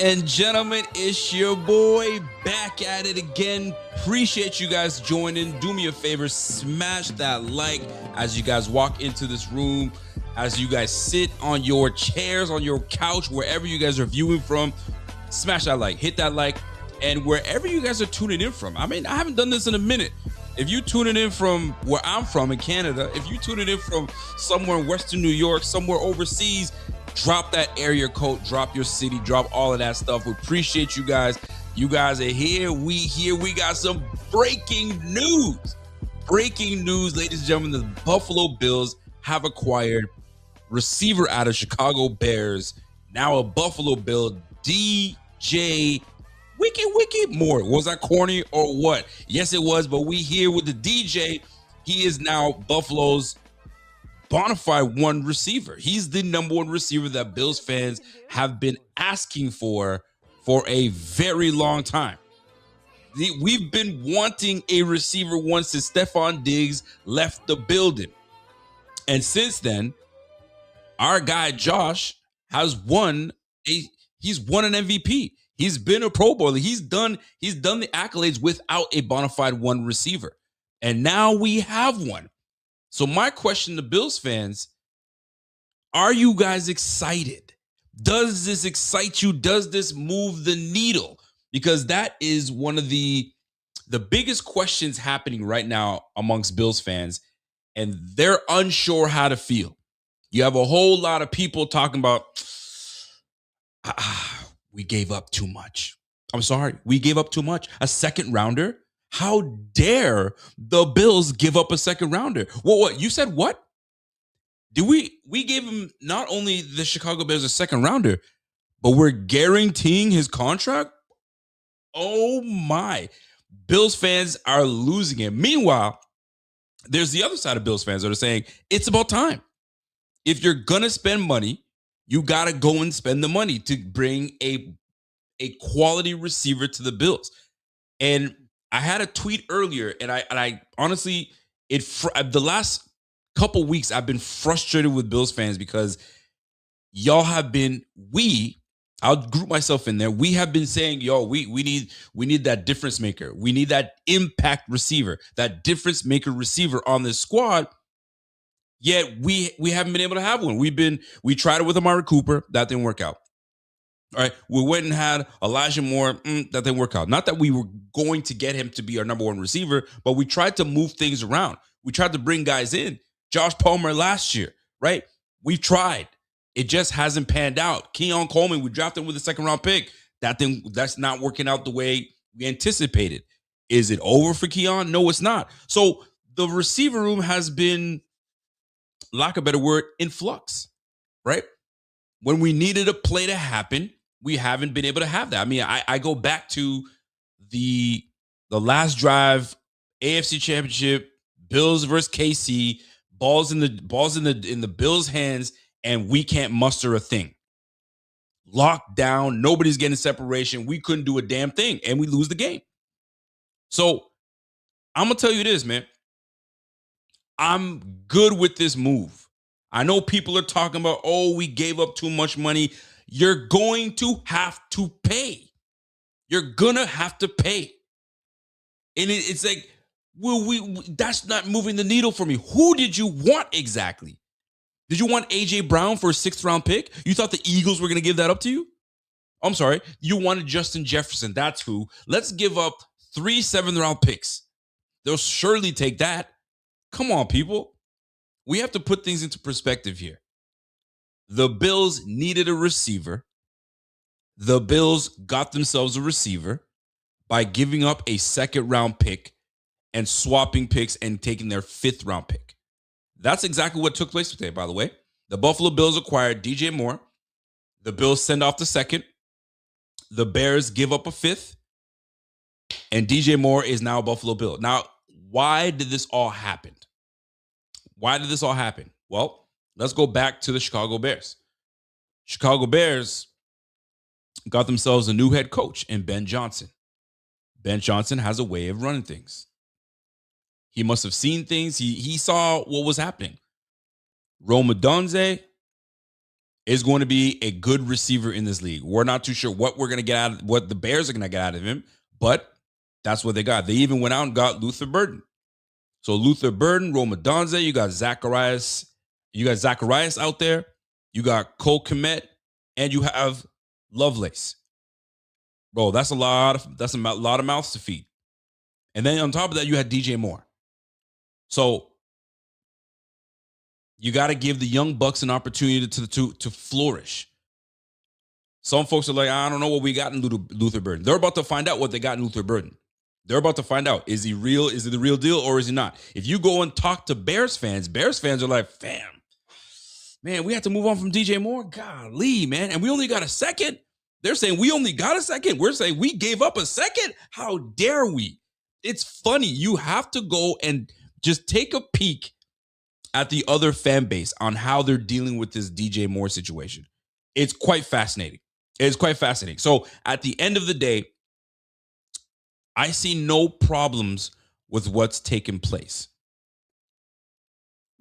and gentlemen, it's your boy back at it again. Appreciate you guys joining. Do me a favor, smash that like as you guys walk into this room, as you guys sit on your chairs, on your couch, wherever you guys are viewing from. Smash that like, hit that like, and wherever you guys are tuning in from. I mean, I haven't done this in a minute. If you tuning in from where I'm from in Canada, if you tuning in from somewhere in Western New York, somewhere overseas, drop that area code, drop your city, drop all of that stuff. We appreciate you guys. You guys are here. We got some breaking news. Breaking news, ladies and gentlemen. The Buffalo Bills have acquired receiver out of Chicago Bears, now a Buffalo Bill, DJ Wiki Moore. Was that corny or what? Yes, it was, but we here with the DJ. He is now Buffalo's bona fide one receiver. He's the number one receiver that Bills fans have been asking for a very long time. We've been wanting a receiver once since Stephon Diggs left the building. And since then, our guy Josh has won an MVP. He's been a Pro Bowler. He's done the accolades without a bona fide one receiver. And now we have one. So my question to Bills fans, are you guys excited? Does this excite you? Does this move the needle? Because that is one of the biggest questions happening right now amongst Bills fans, and they're unsure how to feel. You have a whole lot of people talking about, we gave up too much. I'm sorry, we gave up too much. A second rounder? How dare the Bills give up a second rounder? What? You said what? We gave him not only the Chicago Bears a second rounder, but we're guaranteeing his contract? Oh my. Bills fans are losing it. Meanwhile, there's the other side of Bills fans that are saying it's about time. If you're gonna spend money, you gotta go and spend the money to bring a quality receiver to the Bills. And I had a tweet earlier, and I honestly, the last couple weeks I've been frustrated with Bills fans because y'all have been, I'll group myself in there. We have been saying, we need that difference maker. We need that impact receiver, that difference maker receiver on this squad. Yet we haven't been able to have one. We tried it with Amari Cooper, that didn't work out. All right, we went and had Elijah Moore, that didn't work out. Not that we were going to get him to be our number one receiver, but we tried to move things around. We tried to bring guys in. Josh Palmer last year, right? We tried. It just hasn't panned out. Keon Coleman, we drafted him with a second-round pick. That's not working out the way we anticipated. Is it over for Keon? No, it's not. So the receiver room has been, lack of a better word, in flux, right? When we needed a play to happen, we haven't been able to have that. I mean, I go back to the last drive, AFC Championship, Bills versus KC, balls in the Bills' hands, and we can't muster a thing. Locked down, nobody's getting separation. We couldn't do a damn thing, and we lose the game. So I'm gonna tell you this, man. I'm good with this move. I know people are talking about, we gave up too much money. You're going to have to pay. You're gonna have to pay. And it's like, that's not moving the needle for me. Who did you want exactly? Did you want AJ Brown for a 6th round pick? You thought the Eagles were gonna give that up to you? I'm sorry. You wanted Justin Jefferson. That's who. Let's give up 3 7th round picks. They'll surely take that. Come on, people. We have to put things into perspective here. The Bills needed a receiver. The Bills got themselves a receiver by giving up a 2nd round pick and swapping picks and taking their 5th round pick. That's exactly what took place today, by the way. The Buffalo Bills acquired DJ Moore. The Bills send off the 2nd. The Bears give up a 5th. And DJ Moore is now a Buffalo Bill. Now, why did this all happen? Well, let's go back to the Chicago Bears. Chicago Bears got themselves a new head coach in Ben Johnson. Ben Johnson has a way of running things. He must have seen things. He saw what was happening. Rome Odunze is going to be a good receiver in this league. We're not too sure what we're going to get out of what the Bears are going to get out of him, but that's what they got. They even went out and got Luther Burden. So Luther Burden, Rome Odunze, you got Zacharias out there, you got Cole Kmet, and you have Lovelace. Bro, that's a lot of mouths to feed. And then on top of that, you had DJ Moore. So you got to give the young bucks an opportunity to flourish. Some folks are like, I don't know what we got in Luther Burden. They're about to find out what they got in Luther Burden. They're about to find out. Is he real? Is it the real deal or is he not? If you go and talk to Bears fans are like, fam, man, we have to move on from DJ Moore. Golly, man. And we only got a second. They're saying we only got a second. We're saying we gave up a second. How dare we? It's funny. You have to go and just take a peek at the other fan base on how they're dealing with this DJ Moore situation. It's quite fascinating. It's quite fascinating. So at the end of the day, I see no problems with what's taken place.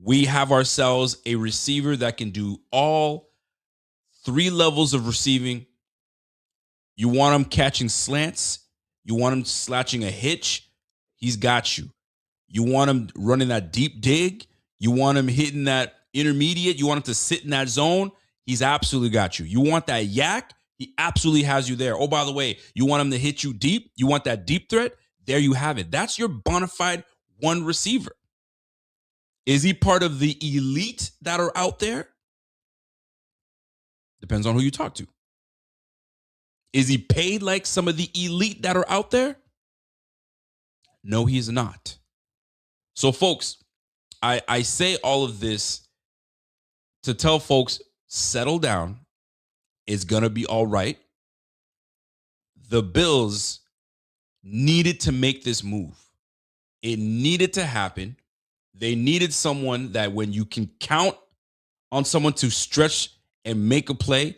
We have ourselves a receiver that can do all 3 levels of receiving. You want him catching slants. You want him slatching a hitch. He's got you. You want him running that deep dig. You want him hitting that intermediate. You want him to sit in that zone. He's absolutely got you. You want that yak. He absolutely has you there. Oh, by the way, you want him to hit you deep? You want that deep threat? There you have it. That's your bona fide one receiver. Is he part of the elite that are out there? Depends on who you talk to. Is he paid like some of the elite that are out there? No, he is not. So, folks, I say all of this to tell folks, settle down. It's going to be all right. The Bills needed to make this move. It needed to happen. They needed someone that when you can count on someone to stretch and make a play,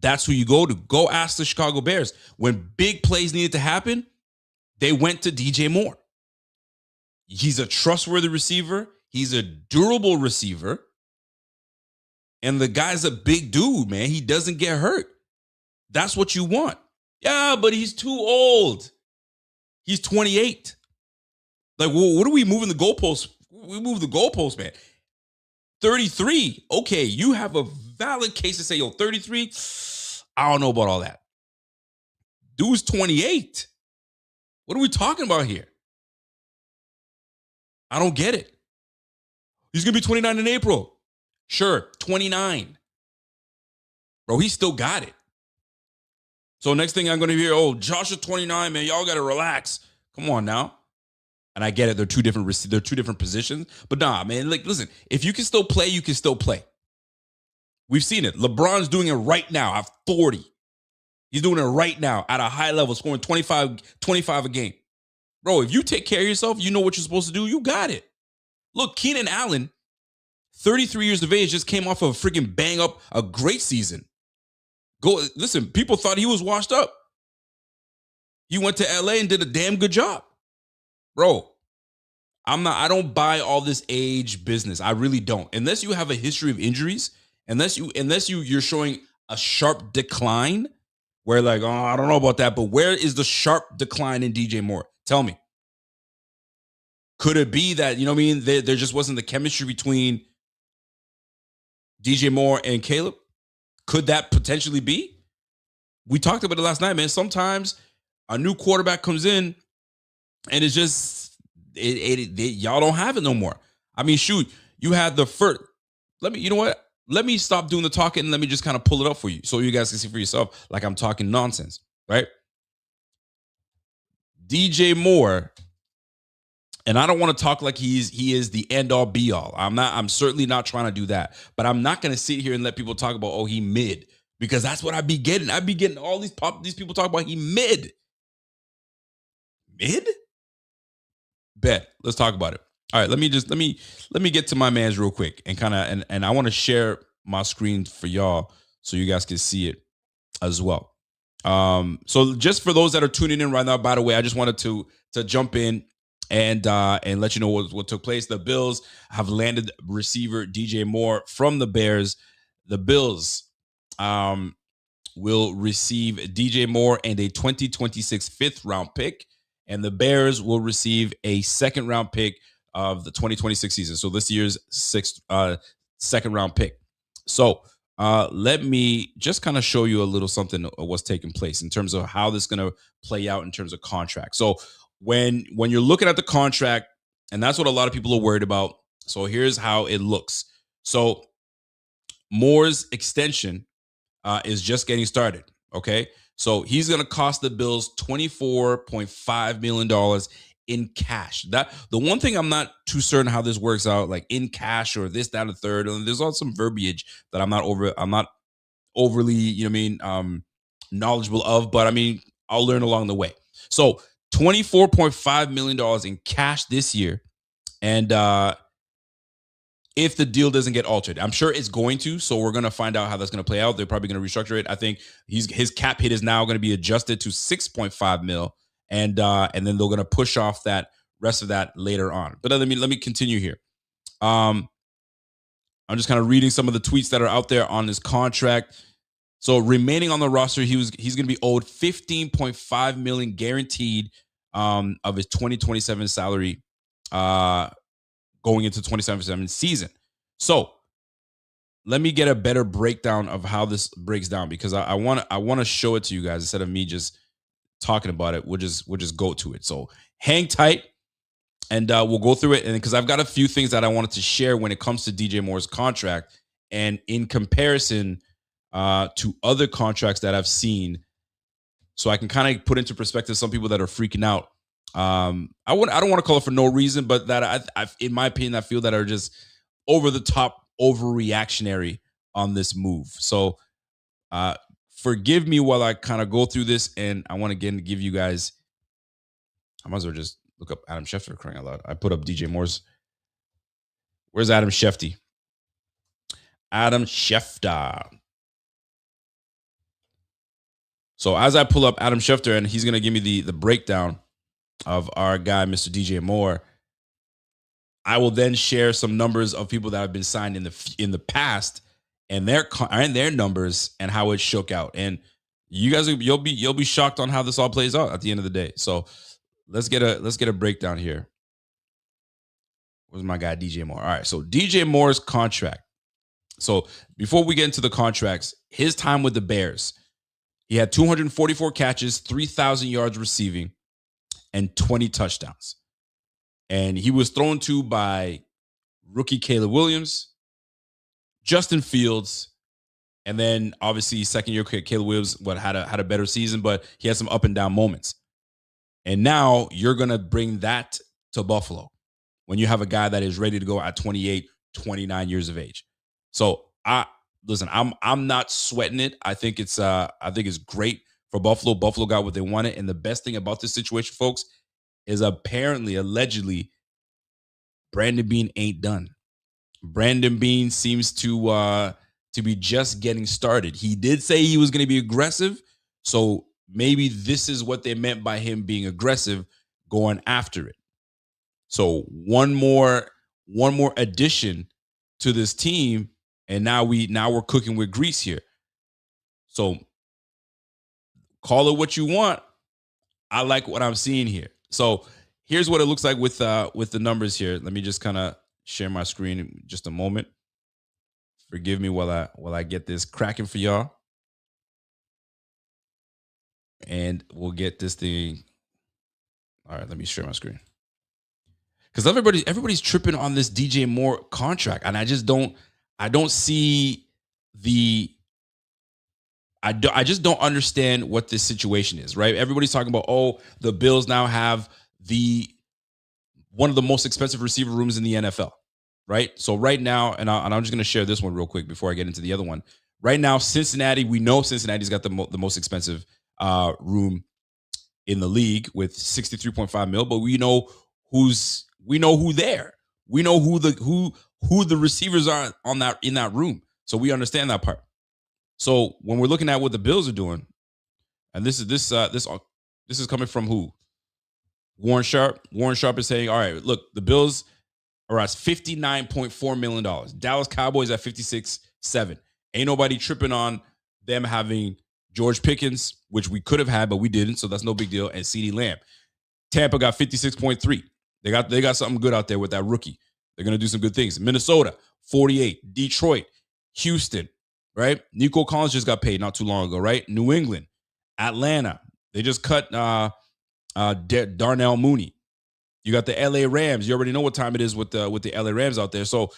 that's who you go to. Go ask the Chicago Bears. When big plays needed to happen, they went to DJ Moore. He's a trustworthy receiver. He's a durable receiver. And the guy's a big dude, man. He doesn't get hurt. That's what you want. Yeah, but he's too old. He's 28. Like, well, what are we moving the goalposts? We move the goalposts, man. 33. Okay, you have a valid case to say, yo, 33. I don't know about all that. Dude's 28. What are we talking about here? I don't get it. He's going to be 29 in April. Sure, 29. Bro, he still got it. So next thing I'm going to hear, oh, Josh is 29, man. Y'all got to relax. Come on now. And I get it. They're two different positions. But nah, man, like, listen, if you can still play, you can still play. We've seen it. LeBron's doing it right now at 40. He's doing it right now at a high level, scoring 25 a game. Bro, if you take care of yourself, you know what you're supposed to do, you got it. Look, Keenan Allen, 33 years of age, just came off of a freaking bang up a great season. Listen, people thought he was washed up. He went to LA and did a damn good job. Bro, I don't buy all this age business. I really don't. Unless you have a history of injuries, unless you're showing a sharp decline, where like, oh, I don't know about that, but where is the sharp decline in DJ Moore? Tell me. Could it be that, you know what I mean, there just wasn't the chemistry between DJ Moore and Caleb? Could that potentially be? We talked about it last night, man. Sometimes a new quarterback comes in and it's just, y'all don't have it no more. I mean, shoot, you had the first. You know what? Let me stop doing the talking and let me just kind of pull it up for you so you guys can see for yourself like I'm talking nonsense, right? DJ Moore, and I don't want to talk like he is the end all be all. I'm certainly not trying to do that. But I'm not going to sit here and let people talk about, oh, he mid, because that's what I be getting. I be getting all these people talk about he mid. Mid? Bet. Let's talk about it. All right, let me get to my man's real quick and kind of and I want to share my screen for y'all so you guys can see it as well. So just for those that are tuning in right now, by the way, I just wanted to jump in and let you know what took place. The Bills have landed receiver DJ Moore from the Bears. The Bills um, will receive DJ Moore and a 2026 fifth round pick, and the Bears will receive a second round pick of the 2026 season. So this year's second round pick. So let me just kind of show you a little something of what's taking place in terms of how this is going to play out in terms of contract. So when you're looking at the contract, and that's what a lot of people are worried about. So here's how it looks. So Moore's extension is just getting started. Okay. So he's going to cost the Bills $24.5 million in cash. That the one thing I'm not too certain how this works out, like in cash or this, that, or third. And there's also some verbiage that I'm not overly, knowledgeable of, but I mean, I'll learn along the way. So $24.5 million in cash this year. And if the deal doesn't get altered, I'm sure it's going to. So we're going to find out how that's going to play out. They're probably going to restructure it. I think his cap hit is now going to be adjusted to 6.5 mil, and then they're going to push off that rest of that later on. But let me continue here. I'm just kind of reading some of the tweets that are out there on his contract. So remaining on the roster, he's going to be owed 15.5 million guaranteed of his 2027 salary. Going into 2027 season. So let me get a better breakdown of how this breaks down, because I want to show it to you guys instead of me just talking about it. We'll just go to it. So hang tight, and we'll go through it. And because I've got a few things that I wanted to share when it comes to DJ Moore's contract, and in comparison to other contracts that I've seen, so I can kind of put into perspective some people that are freaking out. I don't want to call it for no reason, but that in my opinion, I feel that are just over the top, overreactionary on this move. So forgive me while I kind of go through this, and I want to again give you guys. I might as well just look up Adam Schefter, crying out loud. I put up DJ Moore's. Where's Adam Schefter? Adam Schefter. So as I pull up Adam Schefter, and he's gonna give me the breakdown of our guy, Mr. DJ Moore, I will then share some numbers of people that have been signed in the past and their numbers and how it shook out. And you guys, you'll be shocked on how this all plays out at the end of the day. So let's get a breakdown here. Where's my guy DJ Moore? All right, so DJ Moore's contract. So before we get into the contracts, his time with the Bears, he had 244 catches, 3,000 yards receiving, and 20 touchdowns. And he was thrown to by rookie Caleb Williams, Justin Fields, and then obviously second year Caleb Williams had a better season, but he had some up and down moments. And now you're going to bring that to Buffalo when you have a guy that is ready to go at 28, 29 years of age. So I'm not sweating it. I think it's great for Buffalo. Buffalo got what they wanted. And the best thing about this situation, folks, is allegedly, Brandon Beane ain't done. Brandon Beane seems to be just getting started. He did say he was going to be aggressive. So maybe this is what they meant by him being aggressive, going after it. So one more addition to this team, and now we're cooking with grease here. So call it what you want. I like what I'm seeing here. So here's what it looks like with the numbers here. Let me just kind of share my screen in just a moment. Forgive me while I get this cracking for y'all. And we'll get this thing. All right, let me share my screen. Because everybody's tripping on this DJ Moore contract, and I just don't see I just don't understand what this situation is, right? Everybody's talking about, the Bills now have one of the most expensive receiver rooms in the NFL, right? So right now, and I'm just going to share this one real quick before I get into the other one. Right now, Cincinnati, we know Cincinnati's got the most expensive room in the league with 63.5 mil, but we know who there. We know who the receivers are in that room. So we understand that part. So when we're looking at what the Bills are doing, and this is coming from who? Warren Sharp. Warren Sharp is saying, all right, look, the Bills are at $59.4 million. Dallas Cowboys at 56.7. Ain't nobody tripping on them having George Pickens, which we could have had, but we didn't, so that's no big deal, and CeeDee Lamb. Tampa got 56.3. They got something good out there with that rookie. They're gonna do some good things. Minnesota, 48. Detroit, Houston, right? Nico Collins just got paid not too long ago, right? New England, Atlanta. They just cut Darnell Mooney. You got the LA Rams. You already know what time it is with the LA Rams out there. So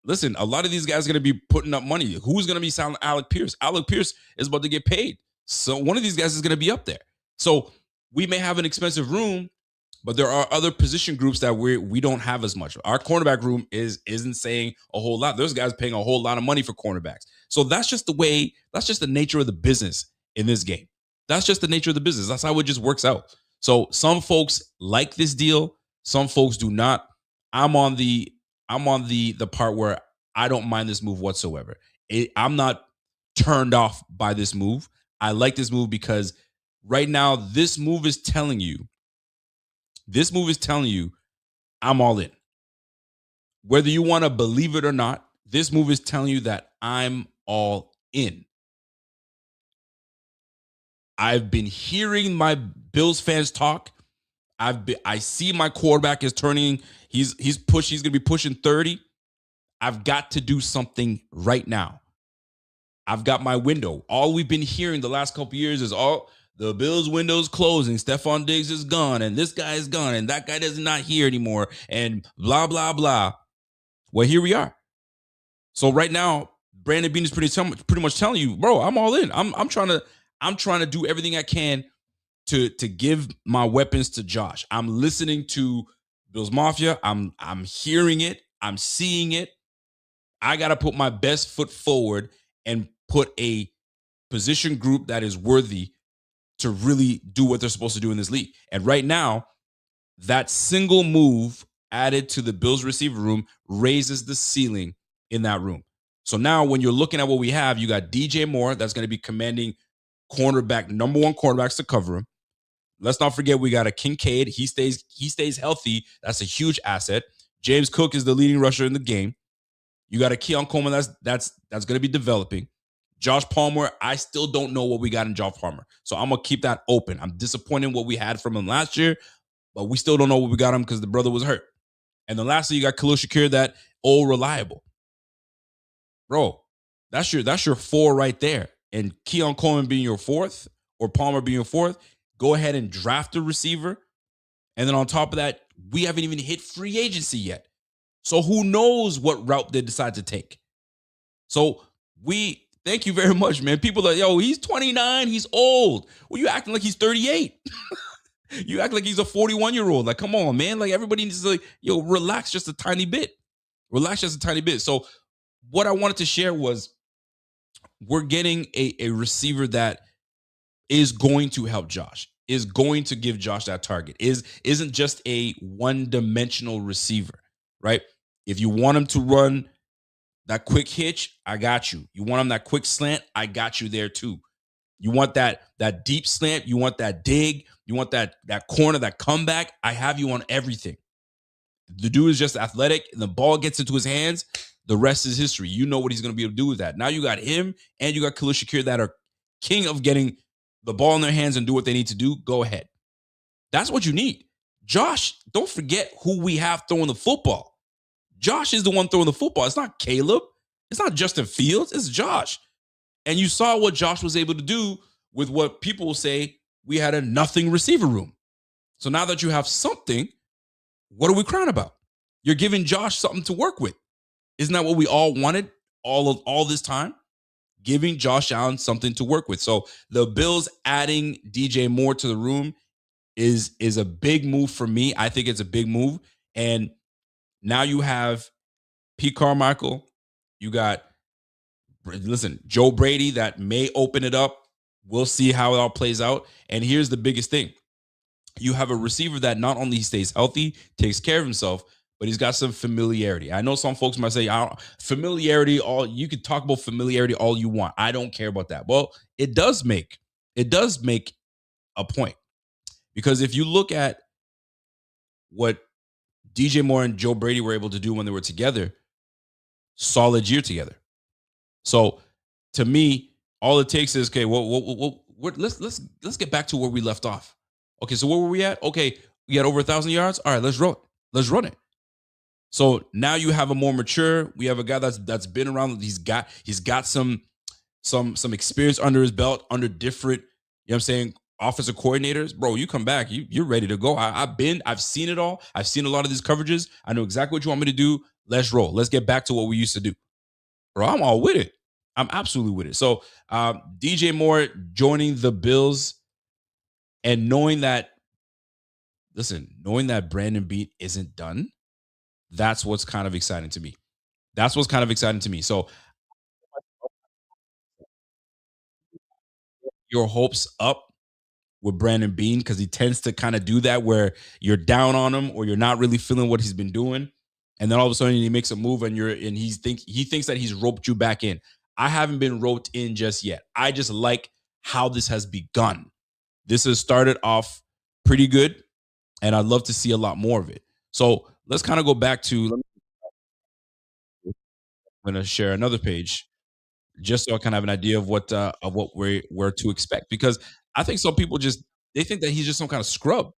listen, a lot of these guys are going to be putting up money. Who's going to be selling Alec Pierce? Alec Pierce is about to get paid. So one of these guys is going to be up there. So we may have an expensive room, but there are other position groups that we don't have as much. Our cornerback room isn't saying a whole lot. There's guys paying a whole lot of money for cornerbacks. So that's just the nature of the business in this game. That's just the nature of the business. That's how it just works out. So some folks like this deal, some folks do not. I'm on the part where I don't mind this move whatsoever. I'm not turned off by this move. I like this move because right now this move is telling you I'm all in. Whether you want to believe it or not, this move is telling you that I'm all in. I've been hearing my Bills fans talk. I see my quarterback is turning. He's going to be pushing 30. I've got to do something right now. I've got my window. All we've been hearing the last couple years is all the Bills' window's closing. Stephon Diggs is gone, and this guy is gone, and that guy is not here anymore, and blah blah blah. Well, here we are. So right now, Brandon Beane is pretty much telling you, bro, I'm all in. I'm trying to do everything I can to give my weapons to Josh. I'm listening to Bills Mafia. I'm hearing it. I'm seeing it. I got to put my best foot forward and put a position group that is worthy to really do what they're supposed to do in this league. And right now, that single move added to the Bills receiver room raises the ceiling in that room. So now when you're looking at what we have, you got DJ Moore that's going to be commanding number one cornerbacks to cover him. Let's not forget we got a Kincaid. He stays healthy. That's a huge asset. James Cook is the leading rusher in the game. You got a Keon Coleman that's going to be developing. Josh Palmer, I still don't know what we got in Josh Palmer. So I'm going to keep that open. I'm disappointed in what we had from him last year, but we still don't know what we got him because the brother was hurt. And then lastly, you got Khalil Shakir, that old reliable. Bro, that's your four right there. And Keon Coleman being your fourth or Palmer being your fourth, go ahead and draft a receiver. And then on top of that, we haven't even hit free agency yet. So who knows what route they decide to take. So thank you very much, man. People are, yo, he's 29, he's old. Well, you acting like he's 38. You act like he's a 41-year-old. Like, come on, man. Like, everybody needs to, relax just a tiny bit. Relax just a tiny bit. So what I wanted to share was we're getting a receiver that is going to help Josh, is going to give Josh that target, isn't just a one-dimensional receiver, right? If you want him to run that quick hitch, I got you. You want him that quick slant, I got you there too. You want that deep slant, you want that dig, you want that corner, that comeback, I have you on everything. The dude is just athletic, and the ball gets into his hands, the rest is history. You know what he's going to be able to do with that. Now you got him and you got Khalil Shakir that are king of getting the ball in their hands and do what they need to do. Go ahead. That's what you need. Josh, don't forget who we have throwing the football. Josh is the one throwing the football. It's not Caleb. It's not Justin Fields. It's Josh. And you saw what Josh was able to do with what people will say we had a nothing receiver room. So now that you have something, what are we crying about? You're giving Josh something to work with. Isn't that what we all wanted all this time? Giving Josh Allen something to work with. So the Bills adding DJ Moore to the room is a big move for me. I think it's a big move. And now you have Pete Carmichael. You got, Joe Brady that may open it up. We'll see how it all plays out. And here's the biggest thing. You have a receiver that not only stays healthy, takes care of himself, but he's got some familiarity. I know some folks might say, you could talk about familiarity all you want. I don't care about that. Well, it does make a point. Because if you look at what DJ Moore and Joe Brady were able to do when they were together, solid year together. So to me, All it takes is okay. Let's get back to where we left off. Okay, so where were we at? Okay, we had over 1,000 yards. All right, let's run. Let's run it. So now you have a more mature. We have a guy that's been around. He's got some experience under his belt under different. You know what I'm saying? Offensive coordinators, bro. You come back, you're ready to go. I've seen it all. I've seen a lot of these coverages. I know exactly what you want me to do. Let's roll. Let's get back to what we used to do, bro. I'm all with it. I'm absolutely with it. So DJ Moore joining the Bills and knowing that Brandon Beat isn't done, that's what's kind of exciting to me. That's what's kind of exciting to me. So your hopes up with Brandon Bean because he tends to kind of do that where you're down on him or you're not really feeling what he's been doing, and then all of a sudden he makes a move and he thinks that he's roped you back in. I haven't been roped in just yet. I just like how this has begun. This has started off pretty good, and I'd love to see a lot more of it. So let's kind of go back to. I'm going to share another page just so I kind of have an idea of what we're to expect because I think some people just they think that he's just some kind of scrub.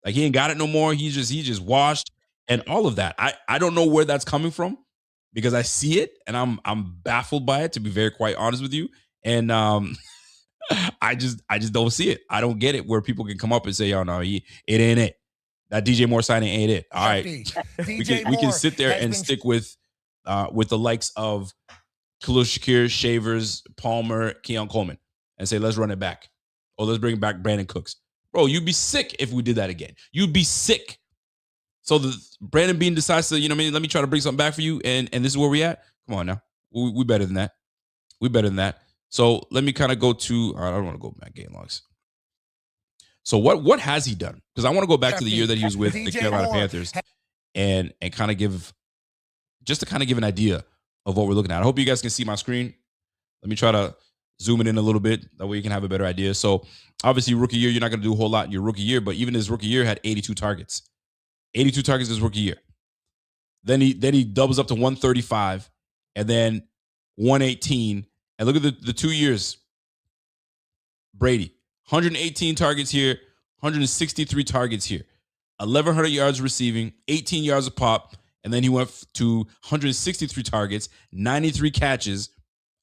Like he ain't got it no more. He just washed and all of that. I don't know where that's coming from because I see it and I'm baffled by it to be very quite honest with you. And I just don't see it. I don't get it where people can come up and say, "Oh no, it ain't it." That DJ Moore signing ain't it. All right, we can sit there and stick with the likes of Khalil Shakir, Shavers, Palmer, Keon Coleman, and say, let's run it back. Or let's bring back Brandon Cooks. Bro, you'd be sick if we did that again. You'd be sick. So the Brandon Bean decides to, let me try to bring something back for you, and this is where we at. Come on now. We better than that. We better than that. So let me kind of go to, I don't want to go back game logs. So what has he done? Because I want to go back to the year that he was with the Carolina Panthers and kind of give an idea of what we're looking at. I hope you guys can see my screen. Let me try to zoom it in a little bit. That way you can have a better idea. So obviously rookie year, you're not going to do a whole lot in your rookie year, but even his rookie year had 82 targets. 82 targets his rookie year. Then he doubles up to 135 and then 118. And look at the 2 years. Brady, 118 targets here, 163 targets here. 1,100 yards receiving, 18 yards a pop, and then he went to 163 targets, 93 catches,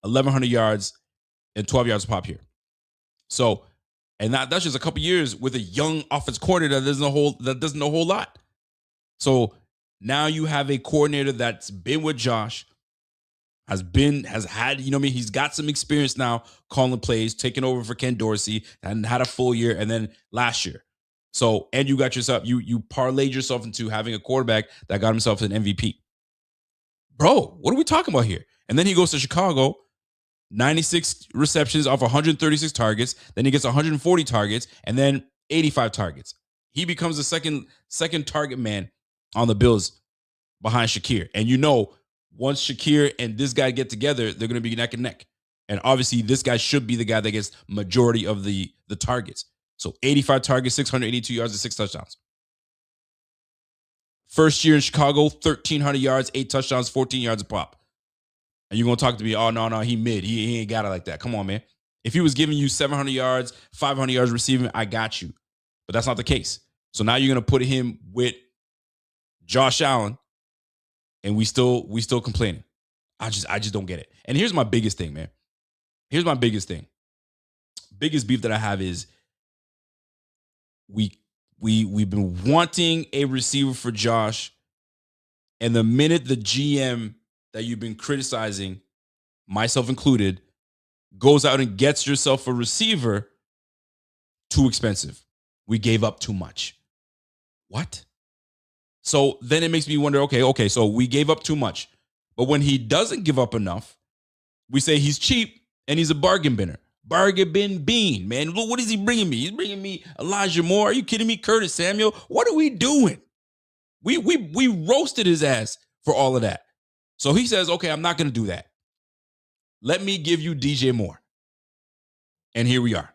1,100 yards, and 12 yards a pop here. So, and that's just a couple years with a young offense coordinator that doesn't know a whole lot. So now you have a coordinator that's been with Josh, has had, he's got some experience now calling plays, taking over for Ken Dorsey, and had a full year, and then last year. So, and you got yourself, you parlayed yourself into having a quarterback that got himself an MVP. Bro, what are we talking about here? And then he goes to Chicago, 96 receptions off 136 targets. Then he gets 140 targets and then 85 targets. He becomes the second target man on the Bills behind Shakir. And once Shakir and this guy get together, they're going to be neck and neck. And obviously, this guy should be the guy that gets majority of the targets. So 85 targets, 682 yards, and 6 touchdowns. First year in Chicago, 1,300 yards, 8 touchdowns, 14 yards a pop. And you're going to talk to me, oh, no, he mid. He ain't got it like that. Come on, man. If he was giving you 700 yards, 500 yards receiving, I got you. But that's not the case. So now you're going to put him with Josh Allen, and we still complaining. I just don't get it. And here's my biggest thing, man. Here's my biggest thing. Biggest beef that I have is we've been wanting a receiver for Josh, and the minute the GM that you've been criticizing, myself included, goes out and gets yourself a receiver, too expensive. We gave up too much. What? So then it makes me wonder, okay, so we gave up too much. But when he doesn't give up enough, we say he's cheap and he's a bargain binner. Bargain bin bean, man. What is he bringing me? He's bringing me Elijah Moore. Are you kidding me? Curtis Samuel? What are we doing? We roasted his ass for all of that. So he says, okay, I'm not going to do that. Let me give you DJ Moore. And here we are.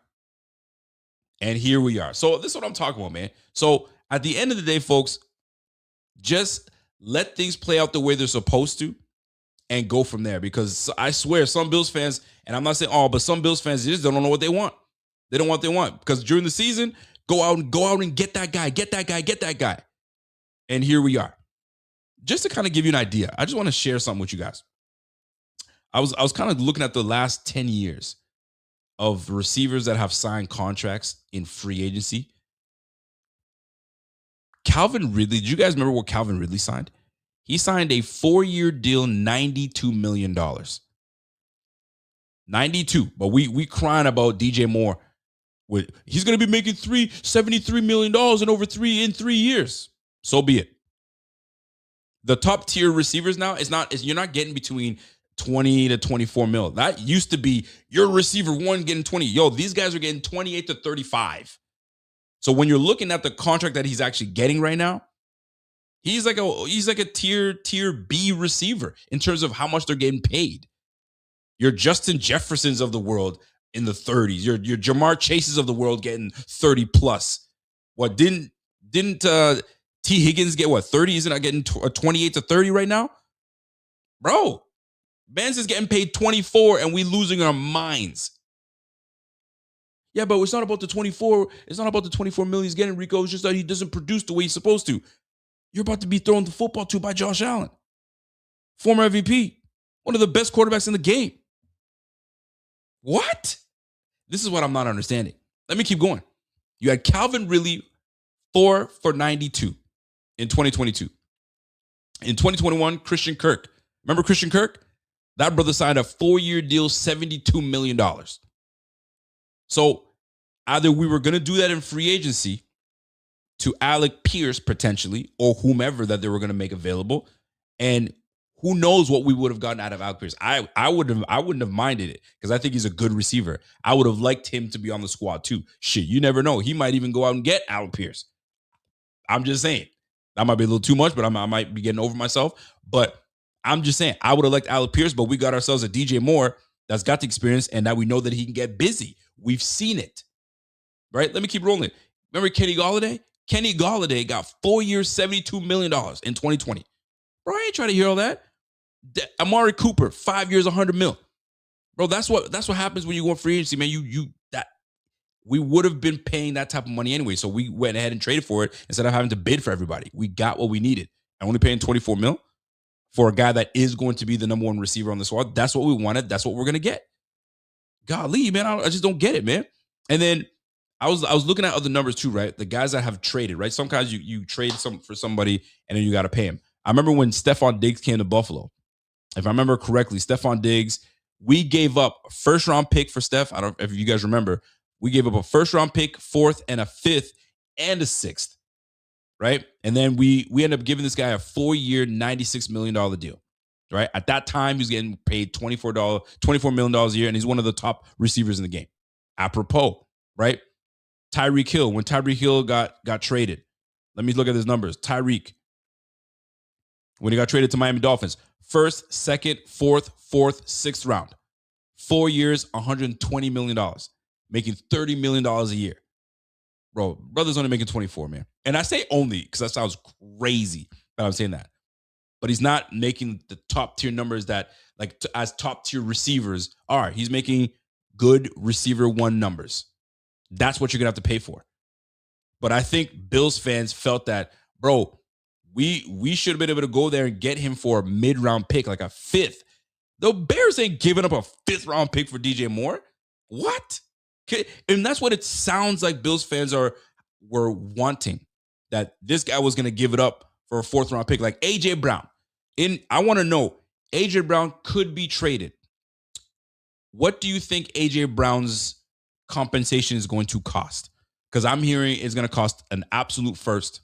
So this is what I'm talking about, man. So at the end of the day, folks, just let things play out the way they're supposed to. and go from there. Because I swear, some Bills fans, and I'm not saying all, but some Bills fans just don't know what they want. They don't want what they want because during the season, go out and get that guy, get that guy, get that guy. And here we are. Just to kind of give you an idea, I just want to share something with you guys. I was kind of looking at the last 10 years of receivers that have signed contracts in free agency. Calvin Ridley, do you guys remember what Calvin Ridley signed? He signed a 4-year deal, $92 million. 92. But we crying about DJ Moore. He's going to be making $73 million in 3 years. So be it. The top tier receivers now you're not getting between 20 to 24 mil. That used to be your receiver one getting 20. Yo, these guys are getting 28 to 35. So when you're looking at the contract that he's actually getting right now, he's like a tier B receiver in terms of how much they're getting paid. Your Justin Jeffersons of the world in the 30s. Your Jamar Chases of the world getting 30 plus. What didn't T Higgins get what 30? Isn't I getting 28 to 30 right now? Bro, Benz is getting paid 24 and we losing our minds. Yeah, but it's not about the 24. It's not about the 24 million he's getting, Rico. It's just that he doesn't produce the way he's supposed to. You're about to be thrown the football to by Josh Allen, former MVP, one of the best quarterbacks in the game. What? This is what I'm not understanding. Let me keep going. You had Calvin Ridley 4 for 92 in 2022. In 2021, Christian Kirk. Remember Christian Kirk? That brother signed a 4-year deal, $72 million. So either we were going to do that in free agency to Alec Pierce potentially, or whomever that they were going to make available. And who knows what we would have gotten out of Alec Pierce. I wouldn't have minded it because I think he's a good receiver. I would have liked him to be on the squad too. Shit, you never know. He might even go out and get Alec Pierce. I'm just saying. That might be a little too much, but I might be getting over myself. But I'm just saying, I would have liked Alec Pierce, but we got ourselves a DJ Moore that's got the experience and that we know that he can get busy. We've seen it. Right? Let me keep rolling. Remember Kenny Golladay? Kenny Golladay got 4 years, $72 million in 2020. Bro, I ain't trying to hear all that. Amari Cooper, 5 years, $100 million. Bro, that's what happens when you go on free agency, man. We would have been paying that type of money anyway. So we went ahead and traded for it instead of having to bid for everybody. We got what we needed. And only paying 24 mil for a guy that is going to be the number one receiver on the squad. That's what we wanted. That's what we're going to get. Golly, man, I just don't get it, man. And then I was looking at other numbers too, right? The guys that have traded, right? Sometimes you trade for somebody and then you got to pay him. I remember when Stephon Diggs came to Buffalo. If I remember correctly, Stephon Diggs, we gave up a first-round pick for Steph. I don't know if you guys remember. We gave up a first-round pick, 4th, and a 5th, and a 6th, right? And then we ended up giving this guy a 4-year, $96 million deal, right? At that time, he was getting paid $24 million a year, and he's one of the top receivers in the game. Apropos, right? Tyreek Hill, when Tyreek Hill got traded, let me look at his numbers. Tyreek, when he got traded to Miami Dolphins, 1st, 2nd, 4th, 6th round. 4 years, $120 million. Making $30 million a year. Bro, brother's only making 24, man. And I say only because that sounds crazy that I'm saying that. But he's not making the top tier numbers that, like, as top tier receivers are. He's making good receiver one numbers. That's what you're going to have to pay for. But I think Bills fans felt that, bro, we should have been able to go there and get him for a mid-round pick, like a 5th. The Bears ain't giving up a 5th-round pick for DJ Moore. What? And that's what it sounds like Bills fans were wanting, that this guy was going to give it up for a 4th-round pick, like A.J. Brown. I want to know, A.J. Brown could be traded. What do you think A.J. Brown's compensation is going to cost? Because I'm hearing it's going to cost an absolute 1st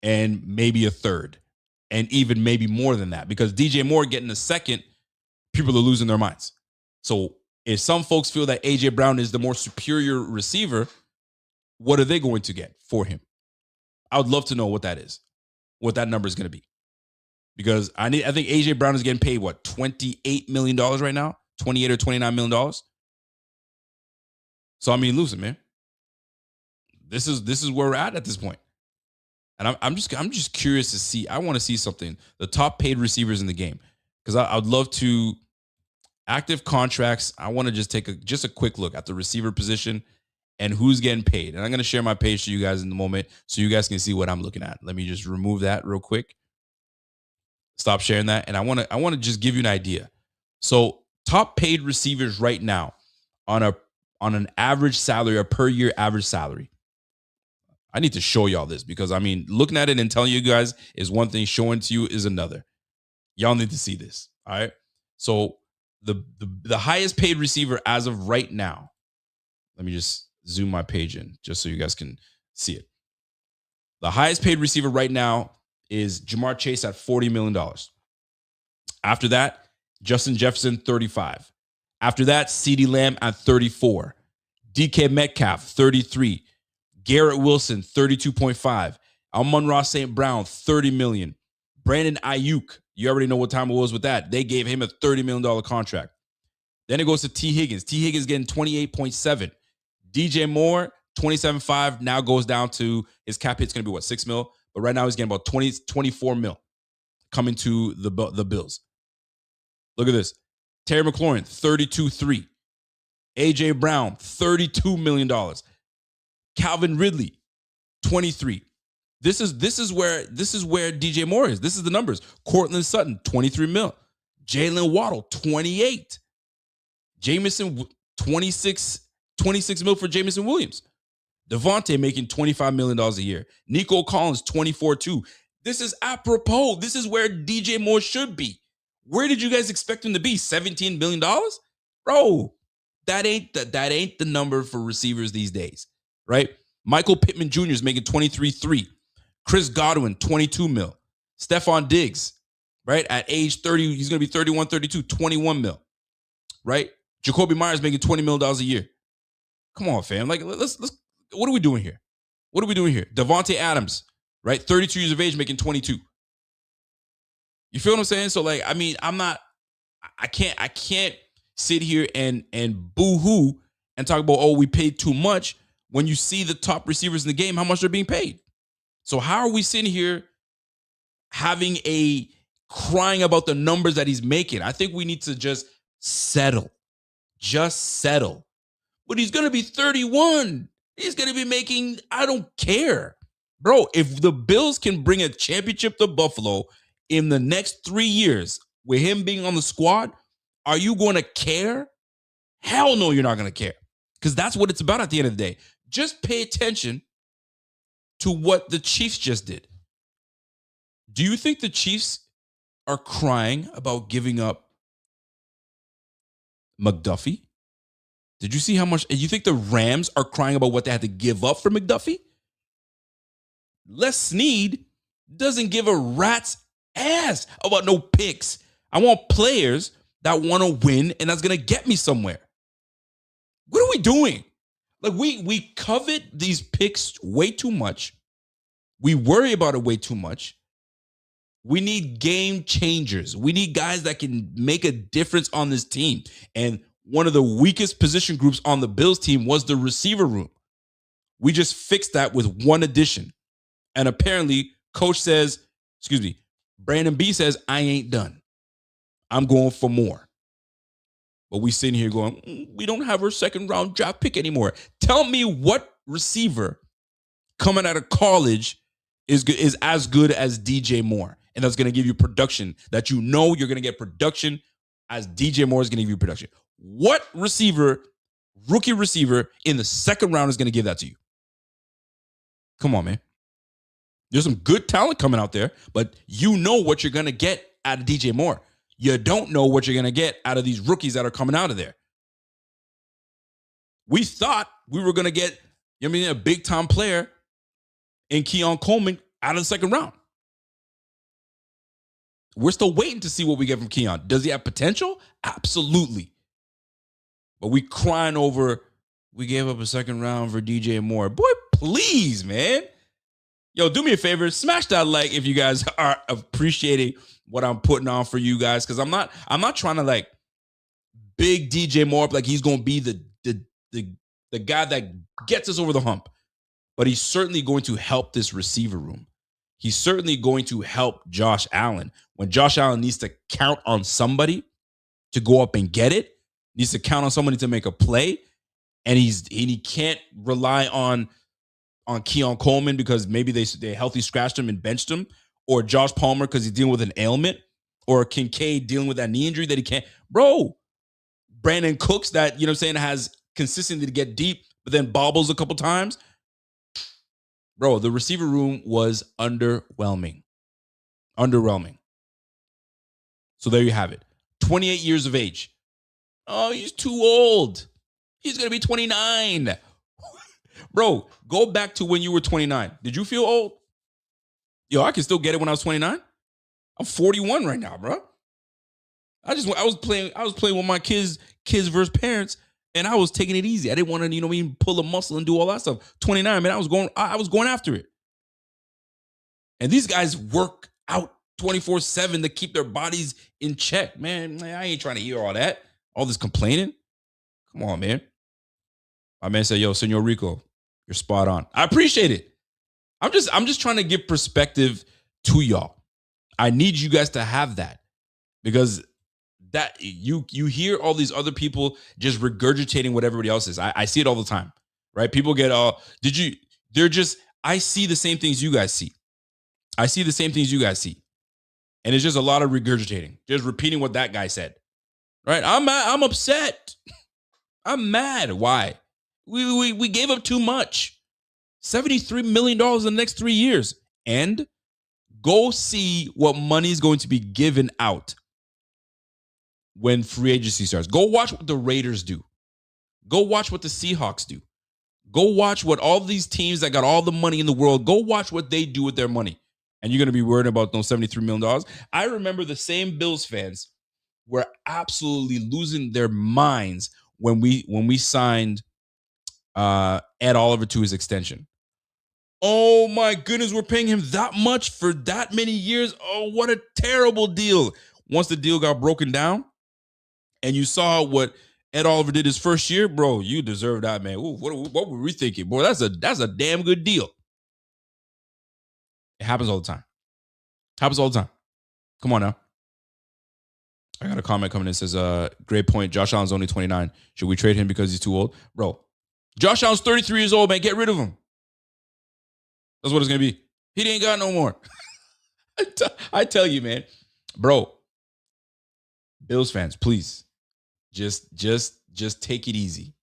and maybe a 3rd, and even maybe more than that. Because DJ Moore getting a 2nd, people are losing their minds. So if some folks feel that A.J. Brown is the more superior receiver, what are they going to get for him? I would love to know what that is, what that number is going to be. Because I think A.J. Brown is getting paid, what, $28 million right now? $28 or $29 million? So, I mean, listen, man. This is where we're at this point. And I'm just curious to see. I want to see something. The top paid receivers in the game. because I would love to active contracts. I want to just take a quick look at the receiver position and who's getting paid. And I'm going to share my page to you guys in the moment so you guys can see what I'm looking at. Let me just remove that real quick. Stop sharing that. And I want to just give you an idea. So top paid receivers right now on an average salary, a per year average salary. I need to show y'all this because I mean, looking at it and telling you guys is one thing, showing to you is another. Y'all need to see this. All right. So the highest paid receiver as of right now. Let me just zoom my page in just so you guys can see it. The highest paid receiver right now is Jamar Chase at $40 million. After that, Justin Jefferson, 35. After that, CeeDee Lamb at 34. DK Metcalf, 33. Garrett Wilson, 32.5. Amon-Ra St. Brown, 30 million. Brandon Ayuk, you already know what time it was with that. They gave him a $30 million contract. Then it goes to T. Higgins. T. Higgins getting 28.7. DJ Moore, 27.5, now goes down to his cap hit's going to be what, 6 mil? But right now he's getting about 24 mil coming to the Bills. Look at this. Terry McLaurin, 32.3. AJ Brown, $32 million. Calvin Ridley, 23. This is where DJ Moore is. This is the numbers. Cortland Sutton, 23 mil. Jalen Waddle, 28. Jameson, 26 mil for Jameson Williams. Devontae making $25 million a year. Nico Collins, 24.2. This is apropos. This is where DJ Moore should be. Where did you guys expect him to be? $17 million? Bro, that ain't the number for receivers these days, right? Michael Pittman Jr. is making 23.3. Chris Godwin, 22 mil. Stephon Diggs, right? At age 30, he's going to be 31, 32, 21 mil, right? Jacoby Myers making $20 million a year. Come on, fam. Like, let's what are we doing here? What are we doing here? Devontae Adams, right? 32 years of age, making 22. You feel what I'm saying? So, like, I mean, I can't sit here and boo-hoo and talk about, oh, we paid too much when you see the top receivers in the game, how much they're being paid. So how are we sitting here crying about the numbers that he's making? I think we need to just settle. Just settle. But he's going to be 31. He's going to be making, I don't care. Bro, if the Bills can bring a championship to Buffalo in the next 3 years with him being on the squad, are you going to care? Hell no, you're not going to care. Because that's what it's about at the end of the day. Just pay attention to what the Chiefs just did. Do you think the Chiefs are crying about giving up McDuffie? Did you see how much? You think the Rams are crying about what they had to give up for McDuffie? Les Snead doesn't give a rat's ass about no picks. I want players that want to win, and that's going to get me somewhere. What are we doing? Like, we covet these picks way too much. We worry about it way too much. We need game changers. We need guys that can make a difference on this team. And one of the weakest position groups on the Bills team was the receiver room. We just fixed that with one addition. And apparently, Brandon B says, I ain't done. I'm going for more. But we sitting here going, we don't have our second round draft pick anymore. Tell me what receiver coming out of college is as good as DJ Moore. And that's going to give you production that you know you're going to get production as DJ Moore is going to give you production. What rookie receiver in the second round is going to give that to you? Come on, man. There's some good talent coming out there, but you know what you're going to get out of DJ Moore. You don't know what you're going to get out of these rookies that are coming out of there. We thought we were going to get, a big-time player in Keon Coleman out of the second round. We're still waiting to see what we get from Keon. Does he have potential? Absolutely. But we crying over, we gave up a second round for DJ Moore. Boy, please, man. Yo, do me a favor, smash that like if you guys are appreciating what I'm putting on for you guys, because I'm not trying to like big DJ Moore up like he's gonna be the guy that gets us over the hump, but he's certainly going to help this receiver room. He's certainly going to help Josh Allen. When Josh Allen needs to count on somebody to go up and get it, needs to count on somebody to make a play, and he can't rely on Keon Coleman because maybe they healthy scratched him and benched him, or Josh Palmer because he's dealing with an ailment, or Kincaid dealing with that knee injury that he can't. Bro, Brandon Cooks that, has consistency to get deep, but then bobbles a couple times. Bro, the receiver room was underwhelming. Underwhelming. So there you have it. 28 years of age. Oh, he's too old. He's going to be 29. Bro, go back to when you were 29. Did you feel old? Yo, I can still get it when I was 29. I'm 41 right now, bro. I was playing with my kids versus parents, and I was taking it easy. I didn't want to, even pull a muscle and do all that stuff. 29, man, I was going after it. And these guys work out 24/7 to keep their bodies in check. Man, I ain't trying to hear all that. All this complaining. Come on, man. My man said, yo, Senor Rico, you're spot on. I appreciate it. I'm just trying to give perspective to y'all. I need you guys to have that, because that you hear all these other people just regurgitating what everybody else is. I see it all the time, right? People get I see the same things you guys see. I see the same things you guys see. And it's just a lot of regurgitating, just repeating what that guy said, right? I'm upset. I'm mad. Why? We gave up too much. $73 million in the next 3 years. And go see what money is going to be given out when free agency starts. Go watch what the Raiders do. Go watch what the Seahawks do. Go watch what all these teams that got all the money in the world, go watch what they do with their money. And you're going to be worried about those $73 million. I remember the same Bills fans were absolutely losing their minds when we signed Ed Oliver to his extension. Oh my goodness, we're paying him that much for that many years. Oh, what a terrible deal. Once the deal got broken down and you saw what Ed Oliver did his first year, bro, you deserve that, man. Ooh, what were we thinking? Boy, that's a damn good deal. It happens all the time. Happens all the time. Come on now. I got a comment coming in. It says, great point. Josh Allen's only 29. Should we trade him because he's too old? Bro, Josh Allen's 33 years old, man. Get rid of him. That's what it's going to be. He ain't got no more. I tell you, man. Bro, Bills fans, please. Just take it easy.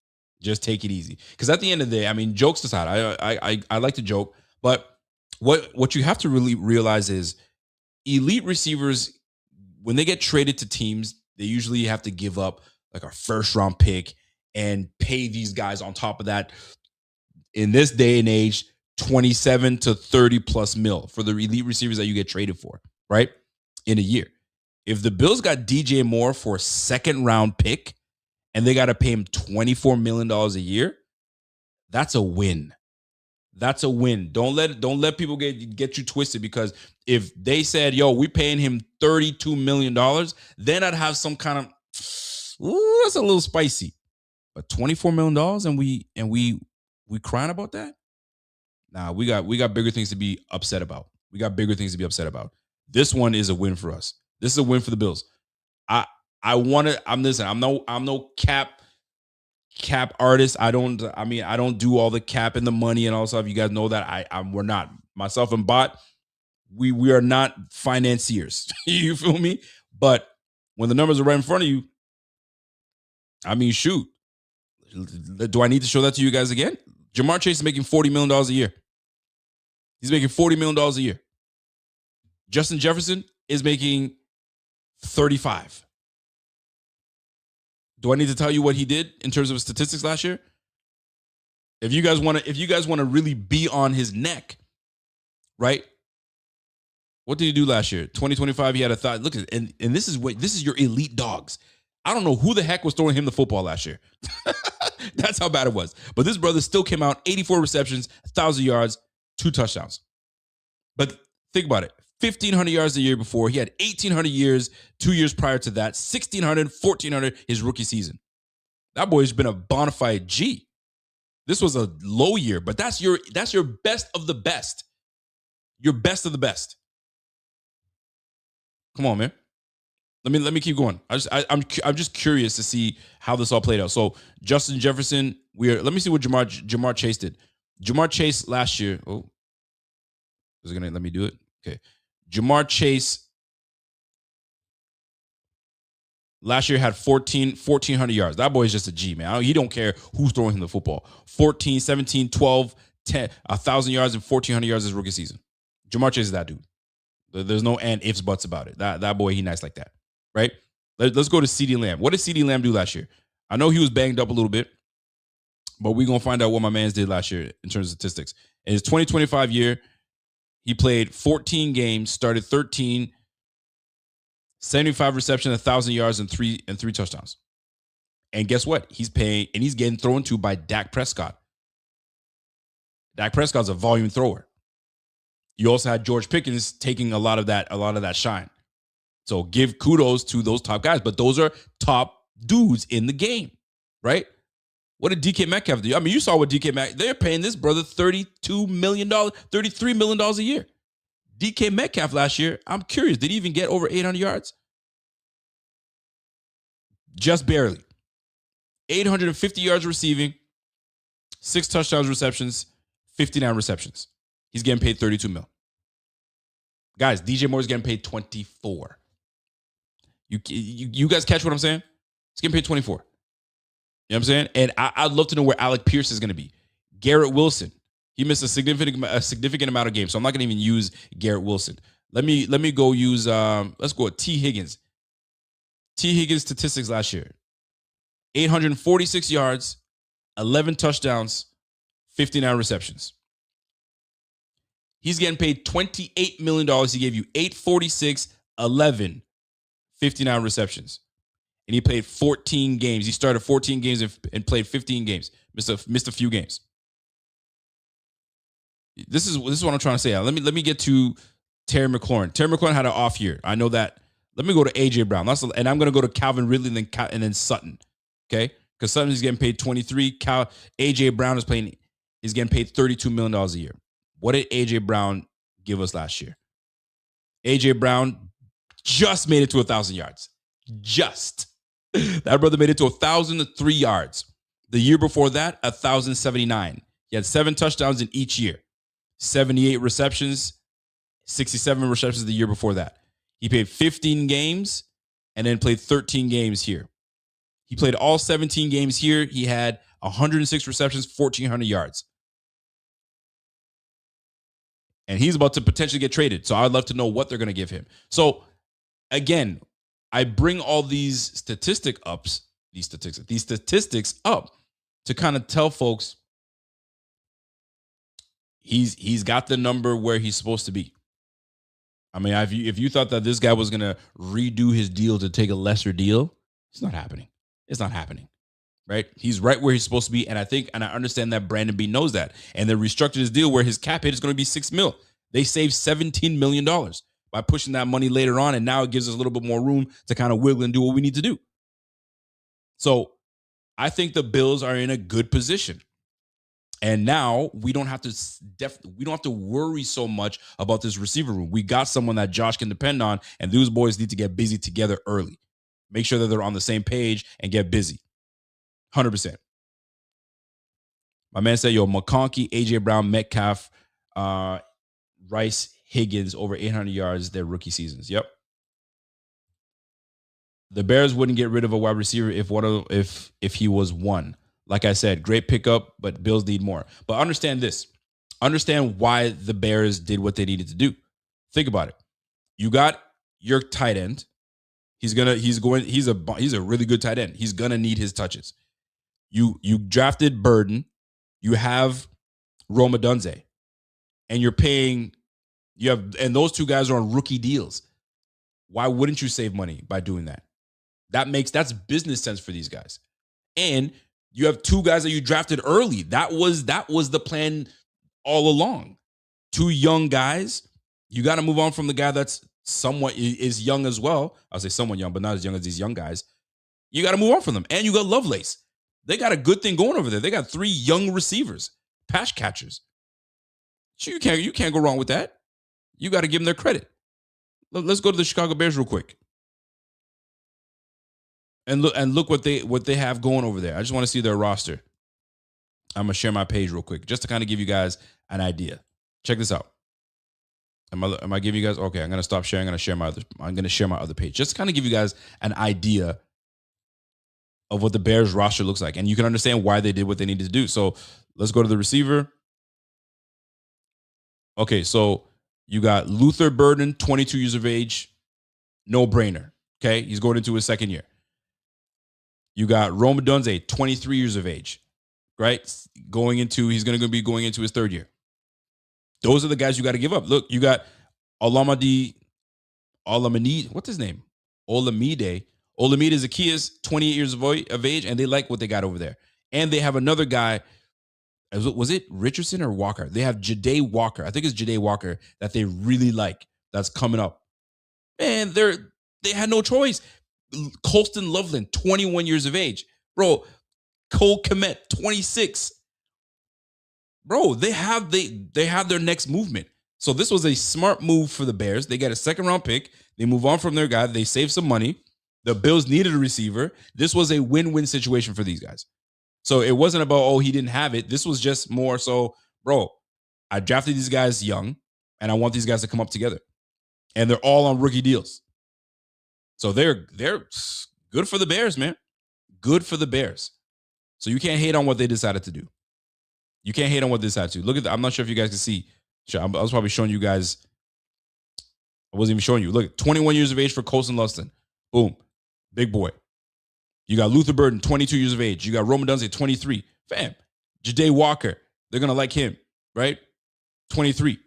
Just take it easy. Because at the end of the day, I mean, jokes aside, I like to joke, but what you have to really realize is elite receivers, when they get traded to teams, they usually have to give up like a first-round pick and pay these guys on top of that. In this day and age, 27 to 30 plus mil for the elite receivers that you get traded for, right? In a year. If the Bills got DJ Moore for a second-round pick and they got to pay him $24 million a year, that's a win. That's a win. Don't let people get you twisted, because if they said, yo, we paying him $32 million, then I'd have some kind of, ooh, that's a little spicy. But $24 million and we crying about that? Nah, we got bigger things to be upset about. We got bigger things to be upset about. This one is a win for us. This is a win for the Bills. I'm no cap artist. I don't do all the cap and the money and all stuff. You guys know that we're not. Myself and Bot, we are not financiers. You feel me? But when the numbers are right in front of you, I mean, shoot. Do I need to show that to you guys again? Jamar Chase is making $40 million a year. He's making $40 million a year. Justin Jefferson is making 35. Do I need to tell you what he did in terms of statistics last year? If you guys want to really be on his neck, right? What did he do last year? 2025, he had a thought. Look at it, and this is your elite dogs. I don't know who the heck was throwing him the football last year. That's how bad it was. But this brother still came out 84 receptions, 1,000 yards, 2 touchdowns. But think about it. 1,500 yards the year before. He had 1,800 years 2 years prior to that. 1,600, 1,400 his rookie season. That boy's been a bona fide G. This was a low year, but that's your best of the best. You're best of the best. Come on, man. Let me keep going. I'm just curious to see how this all played out. So Justin Jefferson, let me see what Jamar Chase did. Jamar Chase last year. Oh, is it gonna let me do it? Okay. Jamar Chase last year had 1,400 yards. That boy is just a G, man. He don't care who's throwing him the football. 14, 17, 12, 10, 1,000 yards and 1,400 yards his rookie season. Jamar Chase is that dude. There's no and ifs, buts about it. That boy, he nice like that, right? Let's go to CeeDee Lamb. What did CeeDee Lamb do last year? I know he was banged up a little bit, but we're going to find out what my man's did last year in terms of statistics. In his 2025 year, he played 14 games, started 13, 75 receptions, 1,000 yards, and three touchdowns. And guess what? He's getting thrown to by Dak Prescott. Dak Prescott's a volume thrower. You also had George Pickens taking a lot of that shine. So give kudos to those top guys, but those are top dudes in the game, right? What did DK Metcalf do? I mean, you saw what DK Metcalf, they're paying this brother $32 million, $33 million a year. DK Metcalf last year, I'm curious, did he even get over 800 yards? Just barely. 850 yards receiving, 6 touchdowns receptions, 59 receptions. He's getting paid 32 mil. Guys, DJ Moore's getting paid 24. You guys catch what I'm saying? He's getting paid 24. You know what I'm saying? And I'd love to know where Alec Pierce is going to be. Garrett Wilson. He missed a significant amount of games, so I'm not going to even use Garrett Wilson. Let me go use let's go with T. Higgins. T. Higgins statistics last year. 846 yards, 11 touchdowns, 59 receptions. He's getting paid $28 million. He gave you 846, 11, 59 receptions. And he played 14 games. He started 14 games and played 15 games. Missed a few games. This is what I'm trying to say. Let me get to Terry McLaurin. Terry McLaurin had an off year. I know that. Let me go to AJ Brown. And I'm going to go to Calvin Ridley and then Sutton. Okay? Because Sutton is getting paid 23. AJ Brown is getting paid $32 million a year. What did AJ Brown give us last year? AJ Brown just made it to 1,000 yards. Just. That brother made it to 1,003 yards. The year before that, 1,079. He had 7 touchdowns in each year. 78 receptions, 67 receptions the year before that. He played 15 games and then played 13 games here. He played all 17 games here. He had 106 receptions, 1,400 yards. And he's about to potentially get traded. So I'd love to know what they're going to give him. So again, I bring all these statistics up to kind of tell folks he's got the number where he's supposed to be. I mean, if you thought that this guy was going to redo his deal to take a lesser deal, it's not happening. It's not happening. Right? He's right where he's supposed to be. And I understand that Brandon Beane knows that. And they restructured his deal where his cap hit is going to be $6 million. They saved $17 million by pushing that money later on. And now it gives us a little bit more room to kind of wiggle and do what we need to do. So I think the Bills are in a good position. And now we don't have to worry so much about this receiver room. We got someone that Josh can depend on, and those boys need to get busy together early. Make sure that they're on the same page and get busy. 100%. My man said, yo, McConkey, AJ Brown, Metcalf, Rice, Higgins, over 800 yards their rookie seasons. Yep. The Bears wouldn't get rid of a wide receiver if he was one. Like I said, great pickup, but Bills need more. But understand this. Understand why the Bears did what they needed to do. Think about it. You got your tight end. He's a really good tight end. He's gonna need his touches. You drafted Burden. You have Roma Dunze. And and those two guys are on rookie deals. Why wouldn't you save money by doing that? That's business sense for these guys. And you have 2 guys that you drafted early. That was the plan all along. 2 young guys. You got to move on from the guy that's somewhat is young as well. I'll say somewhat young, but not as young as these young guys. You got to move on from them. And you got Lovelace. They got a good thing going over there. They got 3 young receivers, pass catchers. So you can't go wrong with that. You got to give them their credit. Let's go to the Chicago Bears real quick and look what they have going over there. I just want to see their roster. I'm gonna share my page real quick just to kind of give you guys an idea. Check this out. Am I giving you guys? Okay, I'm gonna stop sharing. I'm gonna share my other page just to kind of give you guys an idea of what the Bears roster looks like, and you can understand why they did what they needed to do. So let's go to the receiver. Okay, so you got Luther Burden, 22 years of age, no brainer. Okay, he's going into his second year. You got Rome Odunze, 23 years of age, right? He's going to be going into his third year. Those are the guys you got to give up. Look, you got Olamide, what's his name? Olamide Zacchaeus, 28 years of age, and they like what they got over there. And they have another guy. Was it Richardson or Walker? They have Ja'Day Walker. I think it's Ja'Day Walker that they really like. That's coming up. Man, they had no choice. Colston Loveland, 21 years of age. Bro, Cole Kmet, 26. Bro, they have their next movement. So this was a smart move for the Bears. They got a second round pick. They move on from their guy. They save some money. The Bills needed a receiver. This was a win-win situation for these guys. So it wasn't about, oh, he didn't have it. This was just more so, bro, I drafted these guys young, and I want these guys to come up together. And they're all on rookie deals. So they're good for the Bears, man. Good for the Bears. So you can't hate on what they decided to do. You can't hate on what they decided to do. Look at that. I'm not sure if you guys can see. I was probably showing you guys. I wasn't even showing you. Look, 21 years of age for Colston Luston. Boom. Big boy. You got Luther Burden, 22 years of age. You got Rome Odunze, 23. Fam. Ja'Day Walker. They're going to like him, right? 23.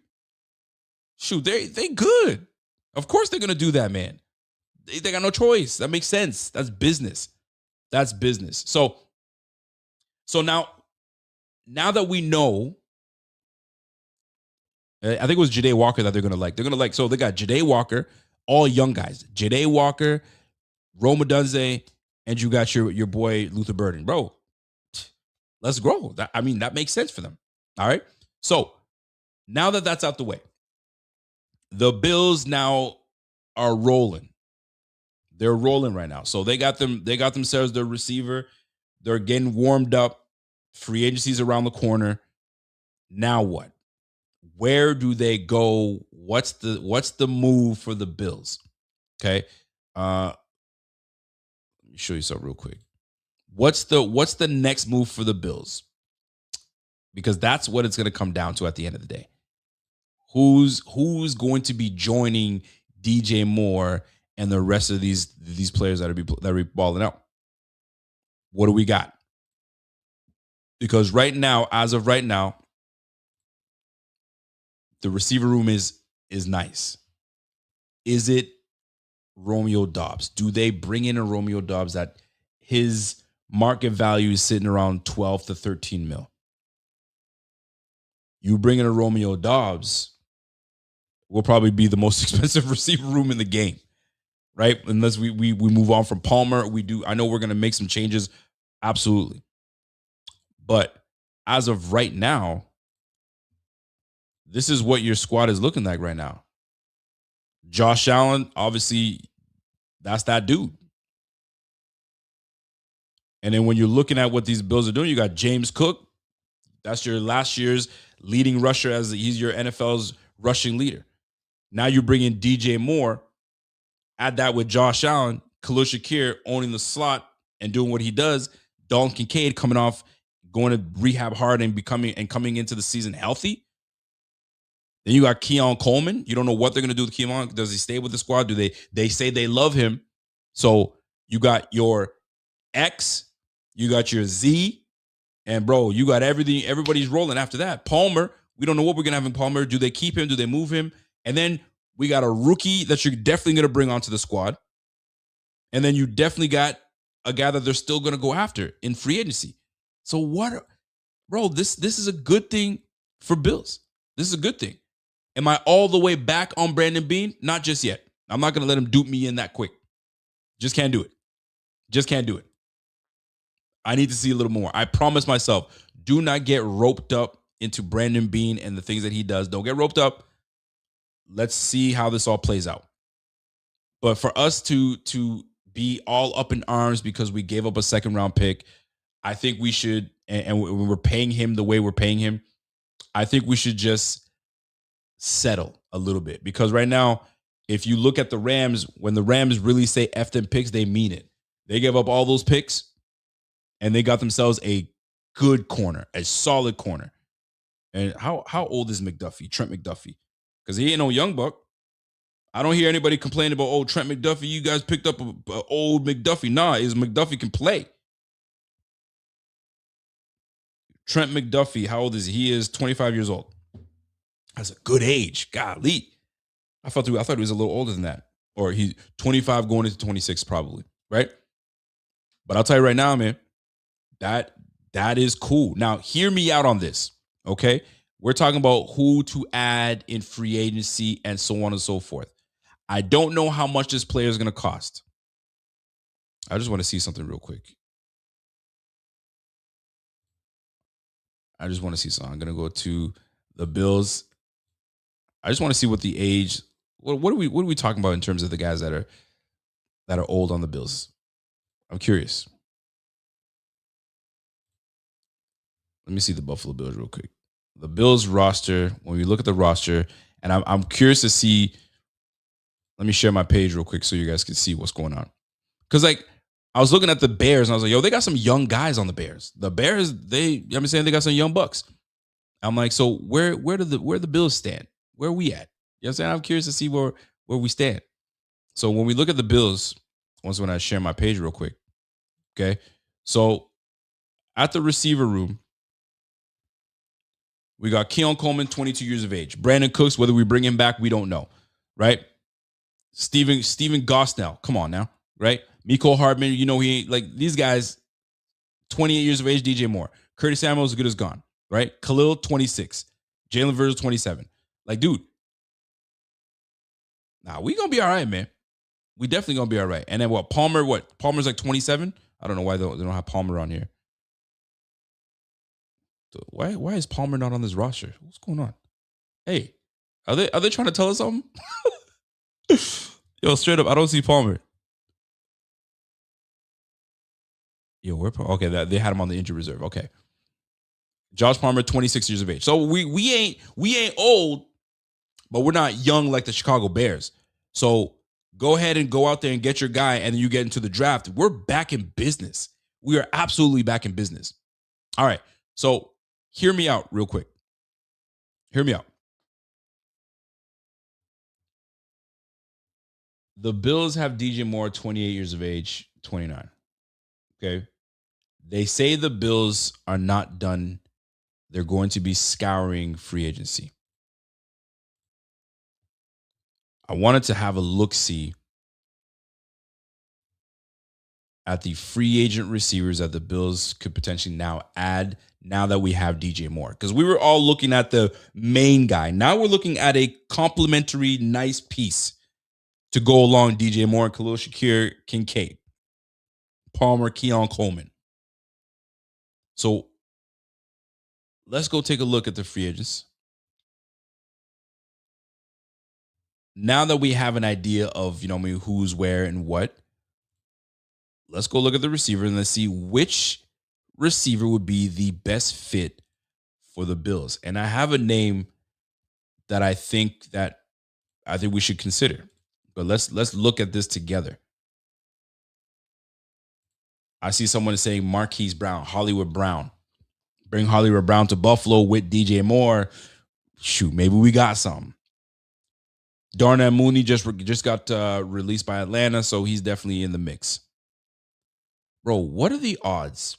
Shoot, they good. Of course they're going to do that, man. They got no choice. That makes sense. That's business. That's business. So now that we know, I think it was Ja'Day Walker that they're going to like. They're going to like, so they got Ja'Day Walker, all young guys. Ja'Day Walker, Rome Odunze, and you got your boy Luther Burden. Bro, let's grow. That makes sense for them. All right? So now that that's out the way, the Bills now are rolling. They're rolling right now. So they got themselves their receiver. They're getting warmed up. Free agency's around the corner. Now what? Where do they go? What's the move for the Bills? Okay. Let me show you something real quick. What's the next move for the Bills? Because that's what it's going to come down to at the end of the day. Who's going to be joining DJ Moore and the rest of these players that are balling out? What do we got? Because as of right now, the receiver room is nice. Is it Romeo Doubs? Do they bring in a Romeo Doubs that his market value is sitting around 12 to 13 mil? You bring in a Romeo Doubs, will probably be the most expensive receiver room in the game, right? Unless we move on from Palmer. I know we're going to make some changes. Absolutely. But as of right now, this is what your squad is looking like right now. Josh Allen, obviously, that's that dude. And then when you're looking at what these Bills are doing, you got James Cook. That's your last year's leading rusher, as he's your NFL's rushing leader. Now you bring in DJ Moore, add that with Josh Allen, Khalil Shakir owning the slot and doing what he does, Dalton Kincaid coming off, going to rehab hard and coming into the season healthy. Then you got Keon Coleman. You don't know what they're going to do with Keon. Does he stay with the squad? Do they say they love him? So you got your X, you got your Z, and bro, you got everything. Everybody's rolling after that. Palmer, we don't know what we're going to have in Palmer. Do they keep him? Do they move him? And then we got a rookie that you're definitely going to bring onto the squad. And then you definitely got a guy that they're still going to go after in free agency. So what, bro, this is a good thing for Bills. This is a good thing. Am I all the way back on Brandon Beane? Not just yet. I'm not going to let him dupe me in that quick. Just can't do it. Just can't do it. I need to see a little more. I promise myself, do not get roped up into Brandon Beane and the things that he does. Don't get roped up. Let's see how this all plays out. But for us to be all up in arms because we gave up a second round pick, I think we should, and we're paying him the way we're paying him. I think we should just settle a little bit because right now, if you look at the Rams, when the Rams really say F them picks, they mean it. They gave up all those picks and they got themselves a good corner, a solid corner. And how old is McDuffie, Trent McDuffie? Because he ain't no young buck. I don't hear anybody complaining about, oh, Trent McDuffie, you guys picked up a old McDuffie. Nah, is McDuffie can play. Trent McDuffie, how old is he? He is 25 years old. That's a good age. Golly. I thought he was a little older than that. Or he's 25 going into 26 probably, right? But I'll tell you right now, man, that is cool. Now, hear me out on this, okay? We're talking about who to add in free agency and so on and so forth. I don't know how much this player is going to cost. I just want to see something real quick. I just want to see something. I'm going to go to the Bills. I just want to see what the age. What are we talking about in terms of the guys that are old on the Bills? I'm curious. Let me see the Buffalo Bills real quick. The Bills roster. When we look at the roster, and I'm curious to see. Let me share my page real quick so you guys can see what's going on. Because like I was looking at the Bears and I was like, yo, they got some young guys on the Bears. The Bears, I'm saying they got some young bucks. I'm like, so where do the Bills stand? Where are we at? You know what I'm saying? I'm curious to see where we stand. So when we look at the Bills, once when I share my page real quick, okay. So at the receiver room, we got Keon Coleman, 22 years of age. Brandon Cooks, whether we bring him back, we don't know, right? Steven Gosnell, come on now, right? Mecole Hardman, you know he ain't like these guys. 28 years of age, DJ Moore. Curtis Samuel is good as gone, right? Khalil, 26. Jalen Virgil, 27. Like, dude, we gonna be all right, man. We definitely gonna be all right. And then Palmer, Palmer's like 27. I don't know why they don't have Palmer on here. Why is Palmer not on this roster? What's going on? Hey, are they trying to tell us something? Yo, straight up, I don't see Palmer. Yo, where? Okay, they had him on the injury reserve. Okay, Josh Palmer, 26 years of age. So we ain't old, but we're not young like the Chicago Bears. So go ahead and go out there and get your guy, and then you get into the draft. We're back in business. We are absolutely back in business. All right. So hear me out real quick. Hear me out. The Bills have DJ Moore, 28 years of age, 29. Okay. They say the Bills are not done. They're going to be scouring free agency. I wanted to have a look-see at the free agent receivers that the Bills could potentially now add now that we have DJ Moore. Because we were all looking at the main guy. Now we're looking at a complementary, nice piece to go along DJ Moore and Khalil Shakir Kincaid, Palmer, Keon Coleman. So let's go take a look at the free agents. Now that we have an idea of, who's where and what, let's go look at the receiver and let's see which receiver would be the best fit for the Bills. And I have a name that I think we should consider. But let's look at this together. I see someone saying Marquise Brown, Hollywood Brown. Bring Hollywood Brown to Buffalo with DJ Moore. Shoot, maybe we got something. Darnell Mooney just got released by Atlanta, so he's definitely in the mix. Bro, what are the odds?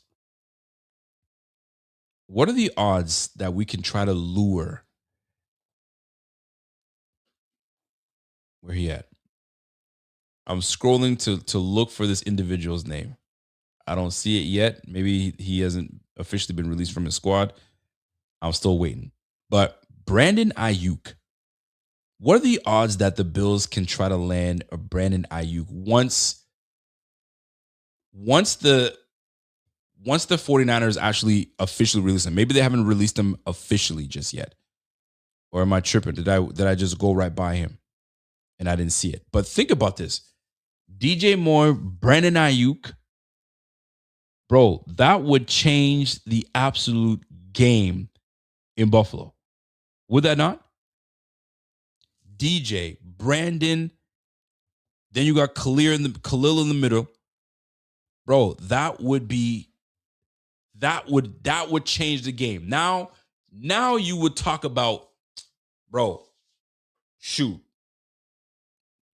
What are the odds that we can try to lure? Where he at? I'm scrolling to look for this individual's name. I don't see it yet. Maybe he hasn't officially been released from his squad. I'm still waiting. But Brandon Ayuk. What are the odds that the Bills can try to land a Brandon Ayuk once the 49ers actually officially release him? Maybe they haven't released him officially just yet. Or am I tripping? Did I just go right by him and I didn't see it? But think about this. DJ Moore, Brandon Ayuk, bro, that would change the absolute game in Buffalo. Would that not? DJ, Brandon, then you got Khalil in the middle. Bro, that would change the game. Now you would talk about, bro, shoot.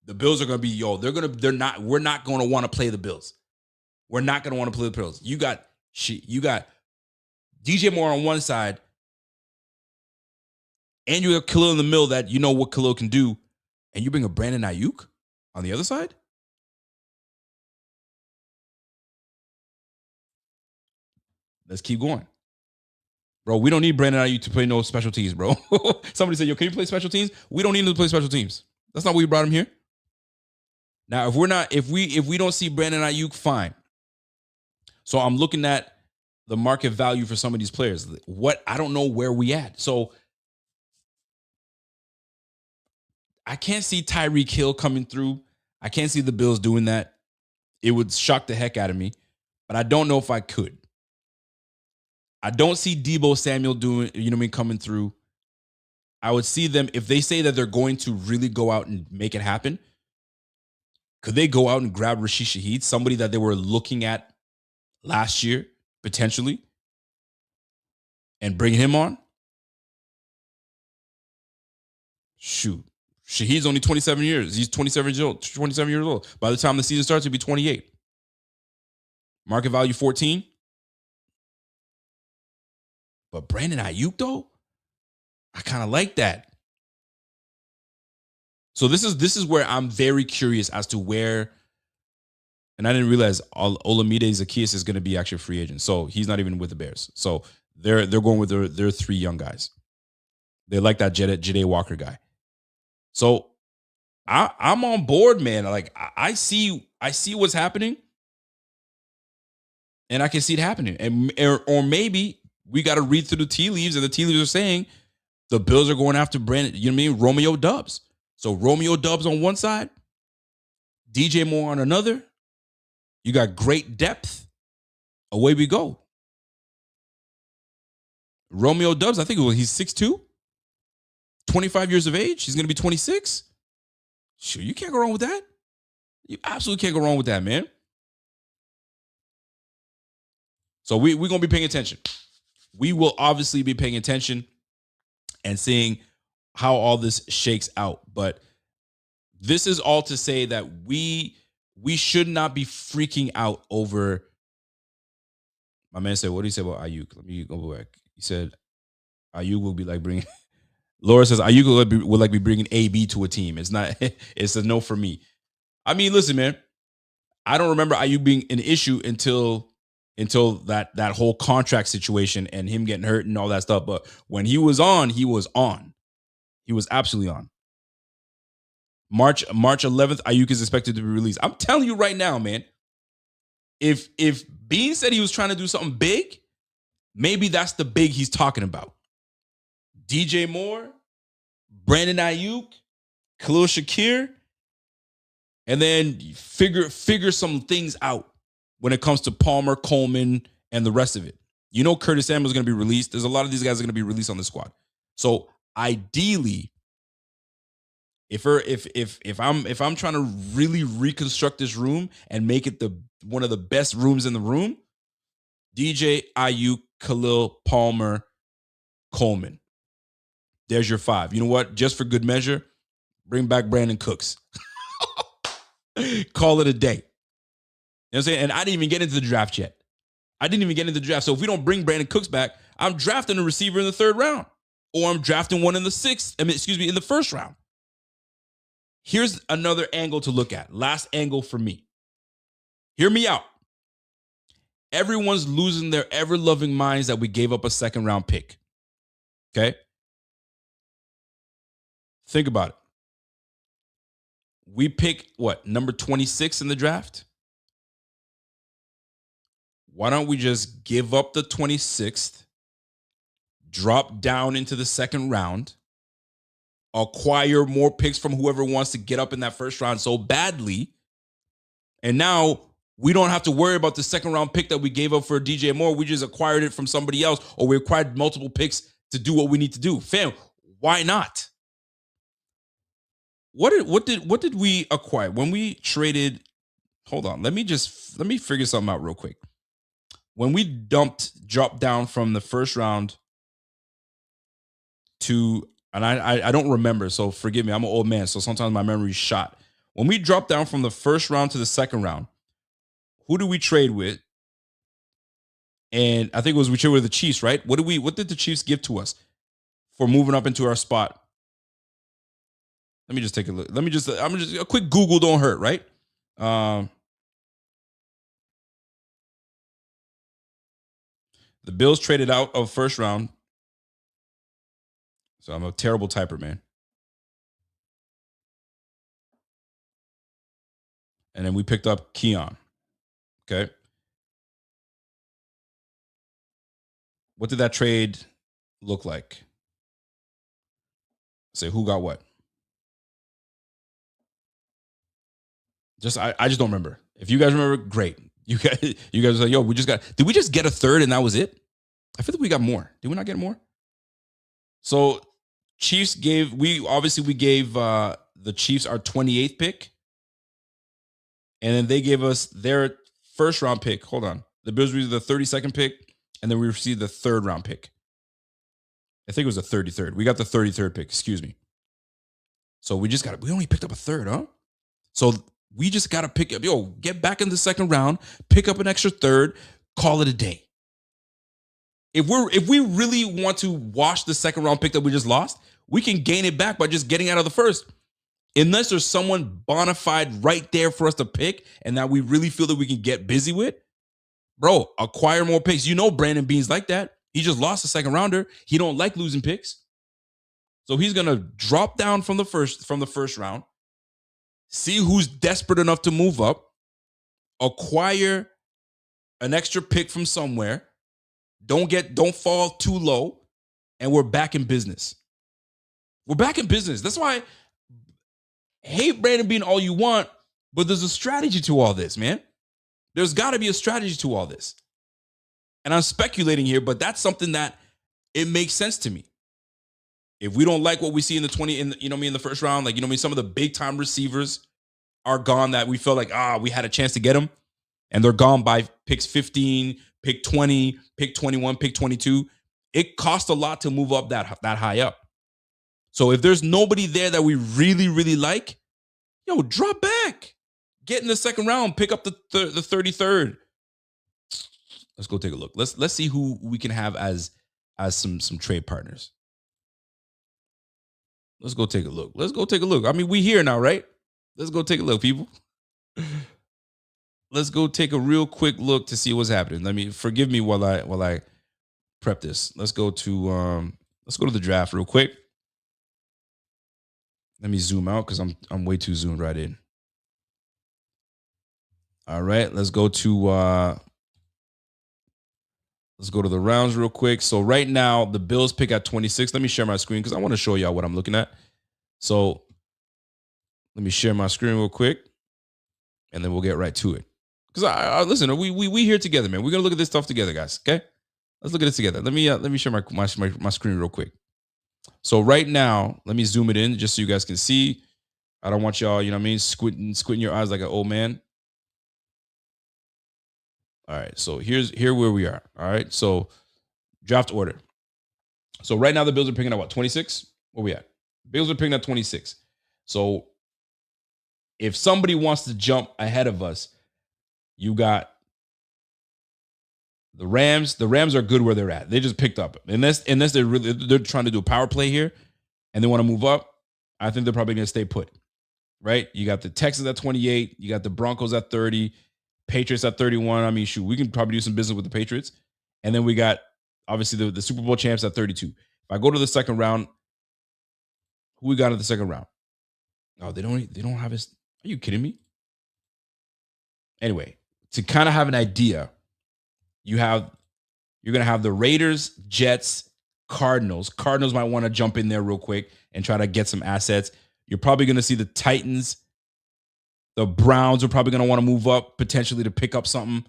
The Bills are gonna be, we're not gonna want to play the Bills. We're not gonna want to play the Bills. You got DJ Moore on one side, and you have Khalil in the middle that you know what Khalil can do, and you bring a Brandon Ayuk on the other side? Let's keep going. Bro, we don't need Brandon Ayuk to play no special teams, bro. Somebody said, yo, can you play special teams? We don't need him to play special teams. That's not why we brought him here. Now, if we don't see Brandon Ayuk, fine. So I'm looking at the market value for some of these players. I don't know where we at. So I can't see Tyreek Hill coming through. I can't see the Bills doing that. It would shock the heck out of me, but I don't know if I could. I don't see Deebo Samuel doing, coming through. I would see them, if they say that they're going to really go out and make it happen, could they go out and grab Rashid Shaheed, somebody that they were looking at last year, potentially, and bring him on? Shoot. Shaheed's only 27 years. He's 27 years old. By the time the season starts, he'll be 28. Market value 14. But Brandon Ayuk, though, I kind of like that. So this is where I'm very curious as to where, and I didn't realize Olamide Zaccheaus is going to be actually a free agent. So he's not even with the Bears. So they're going with their three young guys. They like that Jade Walker guy. So I'm on board, man. Like I see what's happening, and I can see it happening. And or maybe we got to read through the tea leaves, and the tea leaves are saying the Bills are going after Brandon. You know what I mean? Romeo Doubs. So Romeo Doubs on one side, DJ Moore on another. You got great depth. Away we go. Romeo Doubs, I think he's 6'2", 25 years of age. He's going to be 26. Sure, you can't go wrong with that. You absolutely can't go wrong with that, man. So we're going to be paying attention. We will obviously be paying attention and seeing how all this shakes out. But this is all to say that we should not be freaking out over. My man said, what did he say about Ayuk? Let me go back. He said, Ayuk will be like bringing. Laura says, Ayuk will like be bringing AB to a team. It's not. It's a no for me. I mean, listen, man. I don't remember Ayuk being an issue until that whole contract situation and him getting hurt and all that stuff. But when he was on, he was on. He was absolutely on. March 11th, Ayuk is expected to be released. I'm telling you right now, man. If Bean said he was trying to do something big, maybe that's the big he's talking about. DJ Moore, Brandon Ayuk, Khalil Shakir, and then figure some things out when it comes to Palmer, Coleman, and the rest of it. You know Curtis Samuel is going to be released. There's a lot of these guys are going to be released on the squad. So ideally, if I'm trying to really reconstruct this room and make it one of the best rooms in the room, DJ, Ayuk, Khalil, Palmer, Coleman. There's your five. You know what? Just for good measure, bring back Brandon Cooks. Call it a day. You know what I'm saying? And I didn't even get into the draft yet. So if we don't bring Brandon Cooks back, I'm drafting a receiver in the 3rd round. Or I'm drafting one in the 6th. In the 1st round. Here's another angle to look at. Last angle for me. Hear me out. Everyone's losing their ever-loving minds that we gave up a 2nd round pick. Okay? Think about it. We pick, number 26 in the draft? Why don't we just give up the 26th, drop down into the 2nd round, acquire more picks from whoever wants to get up in that first round so badly. And now we don't have to worry about the second round pick that we gave up for DJ Moore. We just acquired it from somebody else, or we acquired multiple picks to do what we need to do. Fam, why not? What did we acquire when we traded? Hold on, let me figure something out real quick. When we dropped down from the first round to, and I don't remember, so forgive me. I'm an old man, so sometimes my memory's shot. When we dropped down from the first round to the second round, who do we trade with? And I think it was we traded with the Chiefs, right? What did the Chiefs give to us for moving up into our spot? Let me just take a look. I'm just a quick Google don't hurt, right? The Bills traded out of first round. So I'm a terrible typer, man. And then we picked up Keon. Okay. What did that trade look like? Say who got what? I just don't remember. If you guys remember, great. You guys are like, yo, did we just get a third and that was it? I feel like we got more. Did we not get more? So Chiefs we gave the Chiefs our 28th pick. And then they gave us their first round pick. Hold on. The Bills received the 32nd pick, and then we received the third round pick. I think it was the 33rd. We got the 33rd pick, excuse me. So we only picked up a third, huh? So we just got to pick up, get back in the second round, pick up an extra third, call it a day. If we really want to wash the second round pick that we just lost, we can gain it back by just getting out of the first. Unless there's someone bona fide right there for us to pick and that we really feel that we can get busy with, bro, acquire more picks. You know Brandon Beane's like that. He just lost a second rounder. He don't like losing picks. So he's going to drop down from the first round, see who's desperate enough to move up, acquire an extra pick from somewhere, don't fall too low, and we're back in business. We're back in business. That's why hate Brandon Beane all you want, but there's a strategy to all this, man. There's got to be a strategy to all this. And I'm speculating here, but that's something that it makes sense to me. If we don't like what we see in the 20, in the first round, like, some of the big time receivers are gone that we felt like, we had a chance to get them, and they're gone by picks 15, pick 20, pick 21, pick 22. It costs a lot to move up that high up. So if there's nobody there that we really, really like, drop back. Get in the second round, pick up the 33rd. Let's go take a look. Let's see who we can have as some trade partners. Let's go take a look. I mean, we here now, right? Let's go take a look, people. Let's go take a real quick look to see what's happening. Forgive me while I prep this. Let's go to the draft real quick. Let me zoom out because I'm way too zoomed right in. All right, let's go to the rounds real quick. So right now, the Bills pick at 26. Let me share my screen because I want to show y'all what I'm looking at. So let me share my screen real quick, and then we'll get right to it. Because I listen, we here together, man. We're gonna look at this stuff together, guys. Okay, let's look at this together. Let me share my screen real quick. So right now, let me zoom it in just so you guys can see. I don't want y'all, squinting your eyes like an old man. All right, so here where we are. All right, so draft order. So right now the Bills are picking at what, 26? Where we at? Bills are picking at 26. So if somebody wants to jump ahead of us, you got the Rams. The Rams are good where they're at. They just picked up. Unless they're trying to do a power play here and they want to move up, I think they're probably going to stay put. Right? You got the Texans at 28. You got the Broncos at 30. Patriots at 31. I mean, shoot, we can probably do some business with the Patriots. And then we got, obviously, the Super Bowl champs at 32. If I go to the second round, who we got in the second round? Oh, they don't have his. Are you kidding me? Anyway, to kind of have an idea, you're going to have the Raiders, Jets, Cardinals. Cardinals might want to jump in there real quick and try to get some assets. You're probably going to see the Titans. The Browns are probably going to want to move up potentially to pick up something.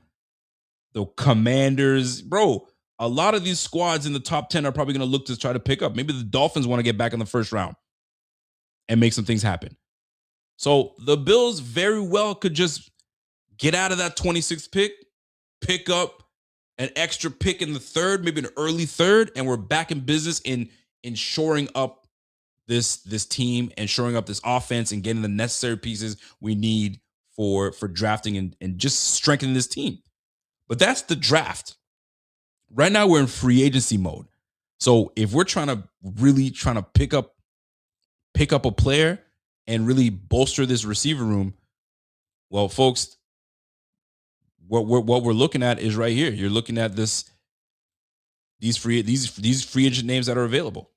The Commanders, bro, a lot of these squads in the top 10 are probably going to look to try to pick up. Maybe the Dolphins want to get back in the first round and make some things happen. So the Bills very well could just get out of that 26th pick up an extra pick in the third, maybe an early third, and we're back in business in shoring up this team and shoring up this offense and getting the necessary pieces we need for drafting and just strengthening this team. But that's the draft. Right now we're in free agency mode. So if we're trying to pick up a player and really bolster this receiver room, well, folks, what we're looking at is right here. You're looking at these free agent names that are available,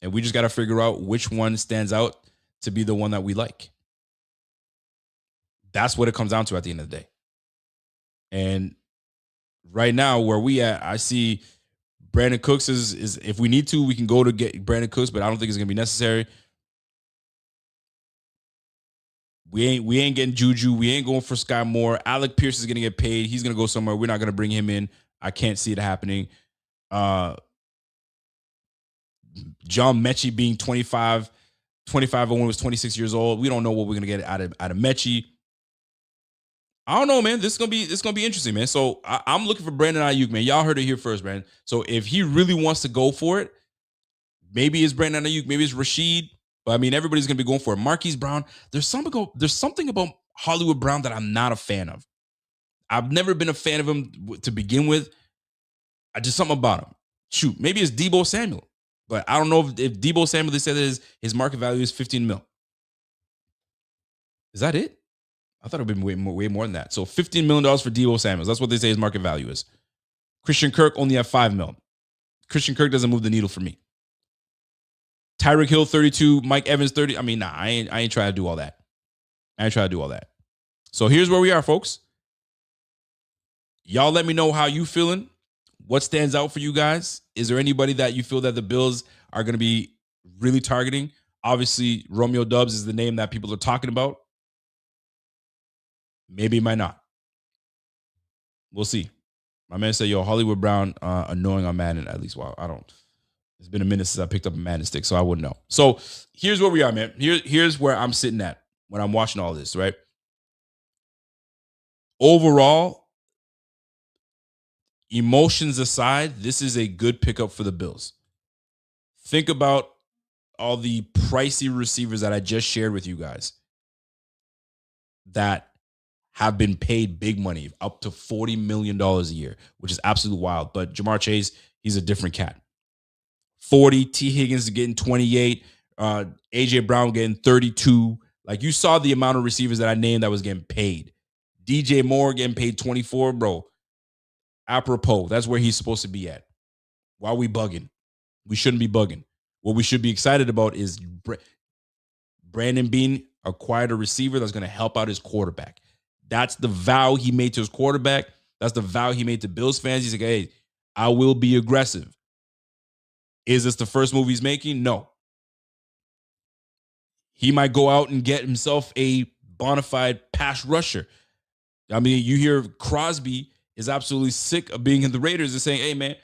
and we just got to figure out which one stands out to be the one that we like. That's what it comes down to at the end of the day. And right now, where we at, I see Brandon Cooks is if we need to, we can go to get Brandon Cooks, but I don't think it's gonna be necessary. We ain't getting Juju. We ain't going for Sky Moore. Alec Pierce is gonna get paid. He's gonna go somewhere. We're not gonna bring him in. I can't see it happening. John Mechie being 25 when he was 26 years old. We don't know what we're gonna get out of Mechie. I don't know, man. This is gonna be interesting, man. So I'm looking for Brandon Ayuk, man. Y'all heard it here first, man. So if he really wants to go for it, maybe it's Brandon Ayuk, maybe it's Rashid. But I mean, everybody's gonna be going for it. Marquise Brown. There's something about Hollywood Brown that I'm not a fan of. I've never been a fan of him to begin with. I just something about him. Shoot, maybe it's Deebo Samuel, but I don't know if Deebo Samuel. They said that his market value is 15 mil. Is that it? I thought it would be way more than that. So $15 million for Deebo Samuel. That's what they say his market value is. Christian Kirk only at 5 mil. Christian Kirk doesn't move the needle for me. Tyreek Hill 32, Mike Evans 30. I mean, nah, I ain't trying to do all that. So here's where we are, folks. Y'all let me know how you feeling. What stands out for you guys? Is there anybody that you feel that the Bills are going to be really targeting? Obviously, Romeo Doubs is the name that people are talking about. Maybe it might not. We'll see. My man said, yo, Hollywood Brown annoying on Madden, at least. Well, I don't. It's been a minute since I picked up a Madden stick, so I wouldn't know. So here's where we are, man. Here's where I'm sitting at when I'm watching all this, right? Overall, emotions aside, this is a good pickup for the Bills. Think about all the pricey receivers that I just shared with you guys that have been paid big money, up to $40 million a year, which is absolutely wild. But Jamar Chase, he's a different cat. 40, T. Higgins is getting 28, AJ Brown getting 32. Like, you saw the amount of receivers that I named that was getting paid. DJ Moore getting paid 24, bro. Apropos, that's where he's supposed to be at. Why are we bugging? We shouldn't be bugging. What we should be excited about is Brandon Beane acquired a receiver that's going to help out his quarterback. That's the vow he made to his quarterback. That's the vow he made to Bills fans. He's like, hey, I will be aggressive. Is this the first move he's making? No. He might go out and get himself a bona fide pass rusher. I mean, you hear Crosby is absolutely sick of being in the Raiders and saying, hey, man,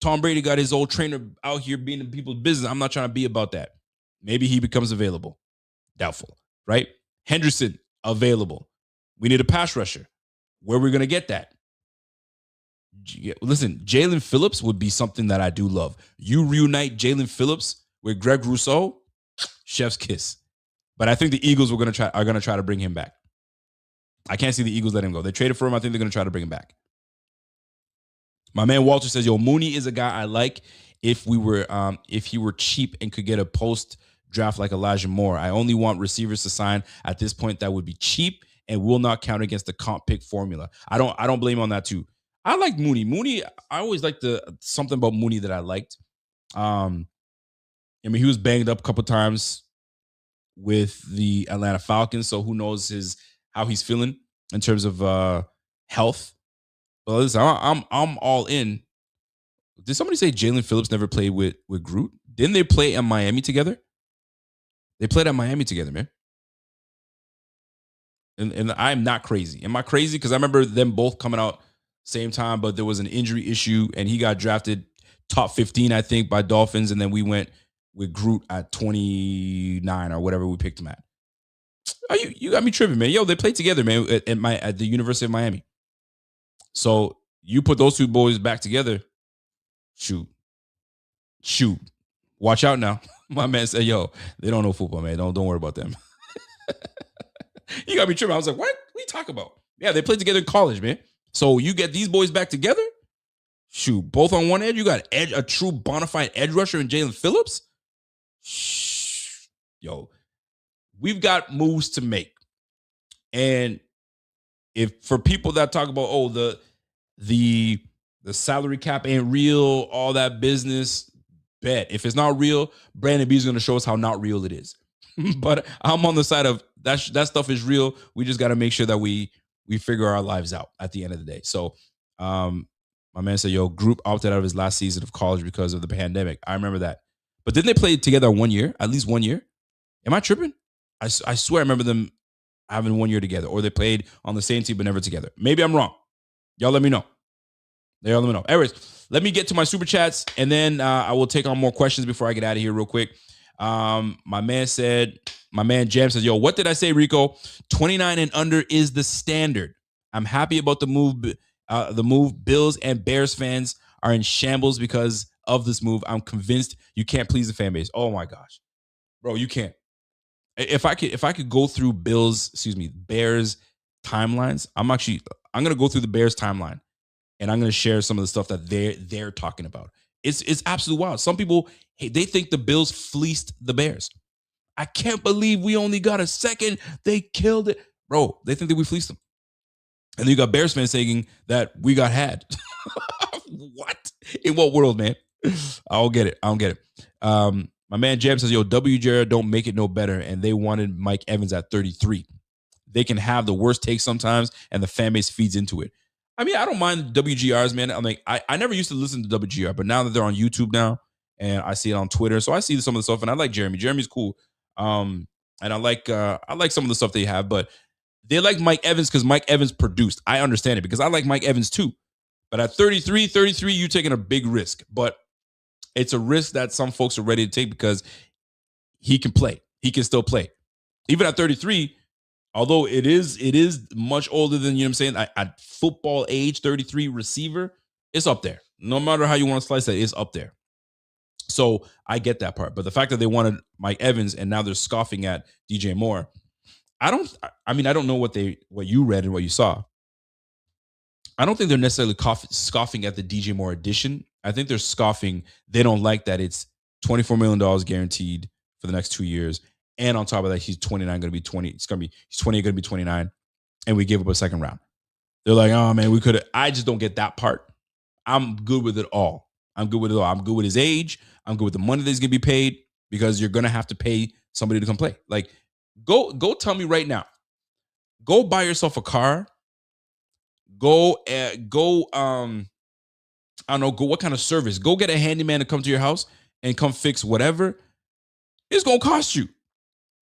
Tom Brady got his old trainer out here being in people's business. I'm not trying to be about that. Maybe he becomes available. Doubtful, right? Henderson, available. We need a pass rusher. Where are we going to get that? Listen, Jalen Phillips would be something that I do love. You reunite Jalen Phillips with Greg Rousseau, chef's kiss. But I think the Eagles are going to try to bring him back. I can't see the Eagles letting him go. They traded for him. I think they're going to try to bring him back. My man Walter says, yo, Mooney is a guy I like if he were cheap and could get a post draft like Elijah Moore. I only want receivers to sign at this point that would be cheap and will not count against the comp pick formula. I don't blame on that too. I like Mooney. Mooney, I always liked something about Mooney that I liked. I mean, he was banged up a couple times with the Atlanta Falcons, so who knows how he's feeling in terms of health. But listen, I'm all in Did somebody say Jalen Phillips never played with Groot? Didn't they play at Miami together? They played at Miami together, man. And I'm not crazy. Am I crazy? Because I remember them both coming out same time, but there was an injury issue, and he got drafted top 15, I think, by Dolphins, and then we went with Groot at 29 or whatever we picked him at. Oh, you got me tripping, man. Yo, they played together, man, at the University of Miami. So you put those two boys back together. Shoot, shoot. Watch out now. My man said, "Yo, they don't know football, man. Don't worry about them." You got me tripping. I was like, "What? What are you talking about?" Yeah, they played together in college, man. So you get these boys back together. Shoot, both on one edge. You got a true bona fide edge rusher in Jalen Phillips. Shh. Yo, we've got moves to make, and if for people that talk about the the salary cap ain't real, all that business, bet if it's not real, Brandon B is going to show us how not real it is. But I'm on the side of that stuff is real. We just got to make sure that we figure our lives out at the end of the day. So, my man said, "Yo, Group opted out of his last season of college because of the pandemic." I remember that. But didn't they play together 1 year? At least 1 year? Am I tripping? I swear I remember them having 1 year together, or they played on the same team but never together. Maybe I'm wrong. Y'all let me know. Y'all let me know. Anyways, let me get to my super chats, and then I will take on more questions before I get out of here real quick. My man Jam says, "Yo, what did I say, Rico? 29 and under is the standard. I'm happy about the move. The move. Bills and Bears fans are in shambles because of this move. I'm convinced you can't please the fan base. Oh my gosh, bro, you can't. If I could go through Bears timelines, I'm gonna go through the Bears timeline, and I'm gonna share some of the stuff that they're talking about. It's absolutely wild. Some people, hey, they think the Bills fleeced the Bears. I can't believe we only got a second. They killed it, bro. They think that we fleeced them, and then you got Bears fans saying that we got had. What? In what world, man? I don't get it. I don't get it. My man Jam says, "Yo, WJR don't make it no better," and they wanted Mike Evans at 33. They can have the worst take sometimes, and the fan base feeds into it. I mean, I don't mind WGRs, man. I'm like, I never used to listen to WGR, but now that they're on YouTube now, and I see it on Twitter, so I see some of the stuff, and I like Jeremy. Jeremy's cool, and I like some of the stuff they have, but they like Mike Evans because Mike Evans produced. I understand it because I like Mike Evans too. But at 33, you're taking a big risk. But it's a risk that some folks are ready to take because he can play. He can still play. Even at 33, although it is much older than, you know what I'm saying, at football age, 33 receiver, it's up there. No matter how you want to slice that, it's up there. So I get that part. But the fact that they wanted Mike Evans and now they're scoffing at DJ Moore, I don't know what you read and what you saw. I don't think they're necessarily scoffing at the DJ Moore addition. I think they're scoffing. They don't like that it's $24 million guaranteed for the next 2 years. And on top of that, he's 29, going to be 20. He's 20, going to be 29. And we gave up a second round. They're like, oh man, we could have. I just don't get that part. I'm good with it all. I'm good with his age. I'm good with the money that's going to be paid because you're going to have to pay somebody to come play. Like, go tell me right now. Go buy yourself a car. Go I don't know, go what kind of service. Go get a handyman to come to your house and come fix whatever. It's gonna cost you.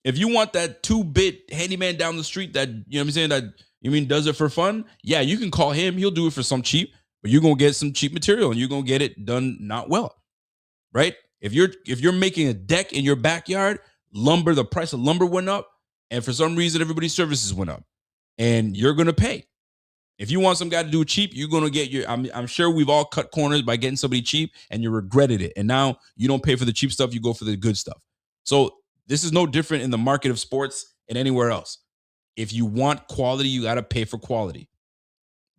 If you want that 2-bit handyman down the street that, you know what I'm saying, that you mean does it for fun, yeah, you can call him. He'll do it for some cheap, but you're gonna get some cheap material and you're gonna get it done not well. Right? If you're making a deck in your backyard, the price of lumber went up, and for some reason everybody's services went up. And you're gonna pay. If you want some guy to do it cheap, you're gonna get I'm sure we've all cut corners by getting somebody cheap, and you regretted it. And now you don't pay for the cheap stuff; you go for the good stuff. So this is no different in the market of sports and anywhere else. If you want quality, you got to pay for quality.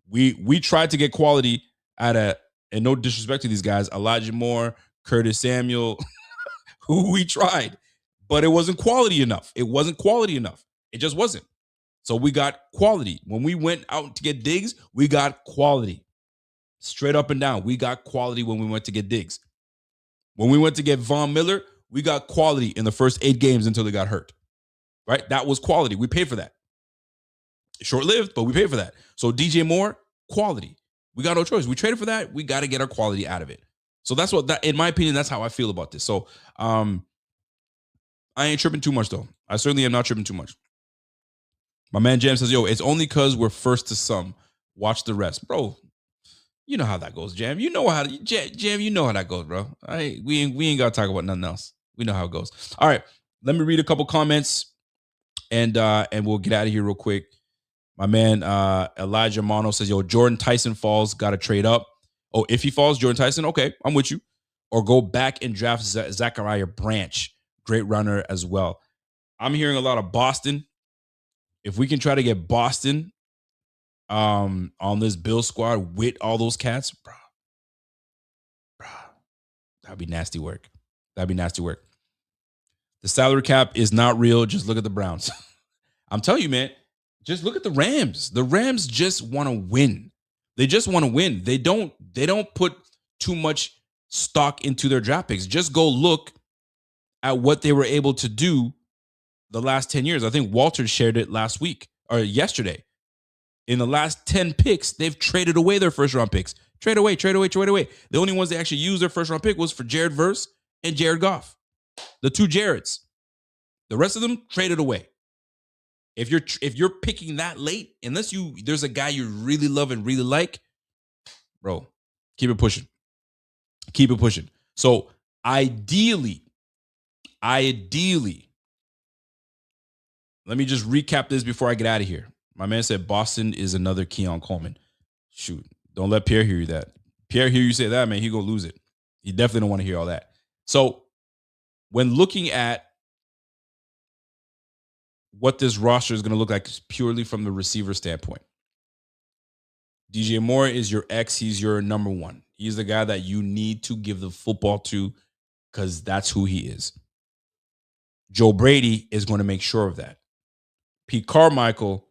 We tried to get quality and no disrespect to these guys, Elijah Moore, Curtis Samuel, who we tried, but it wasn't quality enough. It wasn't quality enough. It just wasn't. So we got quality. When we went out to get Diggs, we got quality. Straight up and down. We got quality when we went to get Diggs. When we went to get Von Miller, we got quality in the first 8 games until they got hurt. Right? That was quality. We paid for that. Short-lived, but we paid for that. So DJ Moore, quality. We got no choice. We traded for that. We got to get our quality out of it. So that's what that, in my opinion, that's how I feel about this. So I ain't tripping too much though. I certainly am not tripping too much. My man Jam says, "Yo, it's only because we're first to some. Watch the rest, bro. You know how that goes, Jam. You know how Jam. You know how that goes, bro. We ain't gotta talk about nothing else. We know how it goes. All right, let me read a couple comments and we'll get out of here real quick. My man Elijah Mono says, "Yo, Jordan Tyson falls. Got to trade up. Oh, if he falls, Jordan Tyson. Okay, I'm with you. Or go back and draft Zachariah Branch. Great runner as well. I'm hearing a lot of Boston. If we can try to get Boston on this Bill squad with all those cats, bro, that'd be nasty work. That'd be nasty work. The salary cap is not real. Just look at the Browns. I'm telling you, man, just look at the Rams. The Rams just want to win. They just want to win. They don't put too much stock into their draft picks. Just go look at what they were able to do the last 10 years. I think Walter shared it last week or yesterday. In the last 10 picks, they've traded away their first round picks. Trade away. The only ones they actually used their first round pick was for Jared Verse and Jared Goff. The two Jareds. The rest of them traded away. If you're picking that late, unless there's a guy you really love and really like, bro, keep it pushing. Keep it pushing. So ideally, let me just recap this before I get out of here. My man said Boston is another Keon Coleman. Shoot, don't let Pierre hear you that. Pierre hear you say that, man, he gonna lose it. He definitely don't want to hear all that. So when looking at what this roster is going to look like purely from the receiver standpoint, DJ Moore is your X. He's your number one. He's the guy that you need to give the football to because that's who he is. Joe Brady is going to make sure of that. Pete Carmichael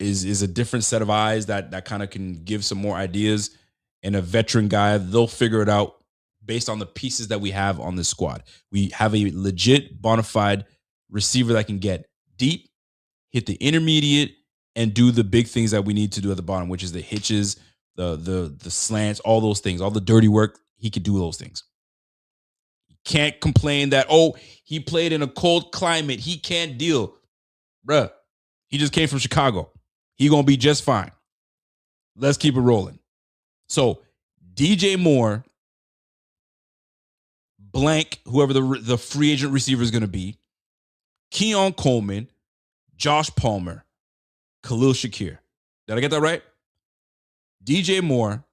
is a different set of eyes that kind of can give some more ideas, and a veteran guy. They'll figure it out based on the pieces that we have on this squad. We have a legit bona fide receiver that can get deep, hit the intermediate, and do the big things that we need to do at the bottom, which is the hitches, the slants, all those things, all the dirty work. He could do those things. Can't complain that, oh, he played in a cold climate. He can't deal. Bruh, he just came from Chicago. He going to be just fine. Let's keep it rolling. So DJ Moore, blank, whoever the free agent receiver is going to be, Keon Coleman, Josh Palmer, Khalil Shakir. Did I get that right? DJ Moore,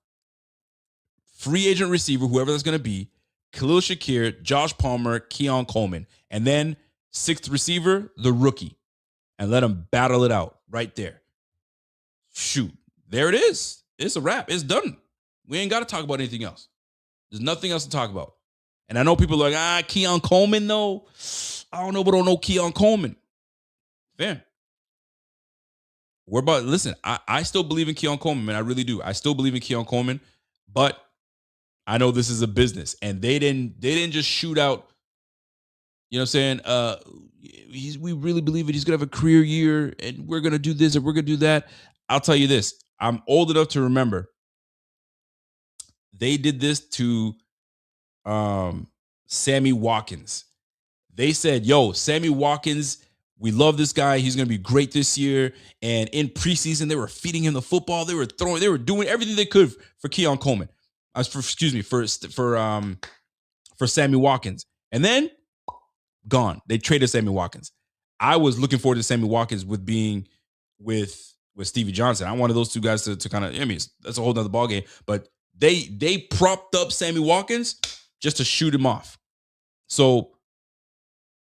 free agent receiver, whoever that's going to be, Khalil Shakir, Josh Palmer, Keon Coleman. And then sixth receiver, the rookie. And let him battle it out right there. Shoot. There it is. It's a wrap. It's done. We ain't got to talk about anything else. There's nothing else to talk about. And I know people are like, Keon Coleman, though. I don't know, but I don't know Keon Coleman. Fair. Listen, I still believe in Keon Coleman, man. I really do. I still believe in Keon Coleman, but I know this is a business, and they didn't just shoot out, you know what I'm saying? We really believe it. He's gonna have a career year, and we're gonna do this and we're gonna do that. I'll tell you this. I'm old enough to remember they did this to Sammy Watkins. They said, yo, Sammy Watkins, we love this guy. He's going to be great this year. And in preseason, they were feeding him the football. They were doing everything they could for Keon Coleman. For Sammy Watkins. And then gone. They traded Sammy Watkins. I was looking forward to Sammy Watkins being with Stevie Johnson. I wanted those two guys to kind of, I mean, that's a whole nother ballgame. But they propped up Sammy Watkins just to shoot him off. So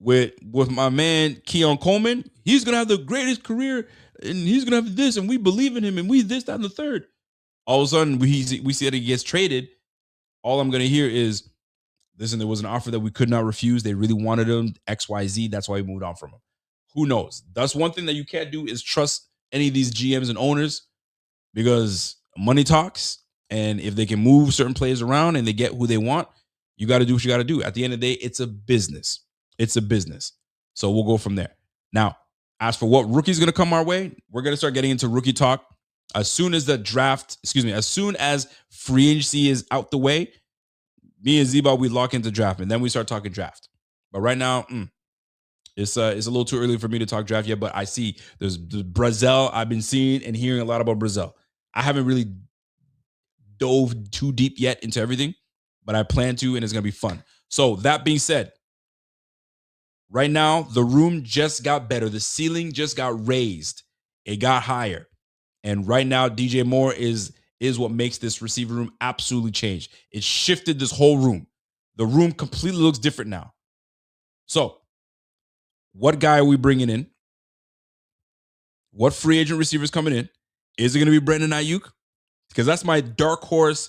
with my man Keon Coleman, he's gonna have the greatest career, and he's gonna have this, and we believe in him, and we this, that, and the third. All of a sudden, we see that he gets traded. All I'm gonna hear is, listen, there was an offer that we could not refuse. They really wanted him, XYZ. That's why we moved on from him. Who knows? That's one thing that you can't do is trust any of these GMs and owners, because money talks, and if they can move certain players around and they get who they want, you got to do what you got to do. At the end of the day, it's a business. It's a business. So we'll go from there. Now, as for what rookie's going to come our way, we're going to start getting into rookie talk. As soon as free agency is out the way, Me and Zeba, we lock into draft, and then we start talking draft. But right now, it's a little too early for me to talk draft yet. But I see there's Brazil. I've been seeing and hearing a lot about Brazil. I haven't really dove too deep yet into everything, but I plan to, and it's gonna be fun. So that being said, right now the room just got better. The ceiling just got raised. It got higher, and right now DJ Moore is what makes this receiver room absolutely change. It shifted this whole room. The room completely looks different now. So, what guy are we bringing in? What free agent receivers coming in? Is it going to be Brandon Ayuk? Because that's my dark horse.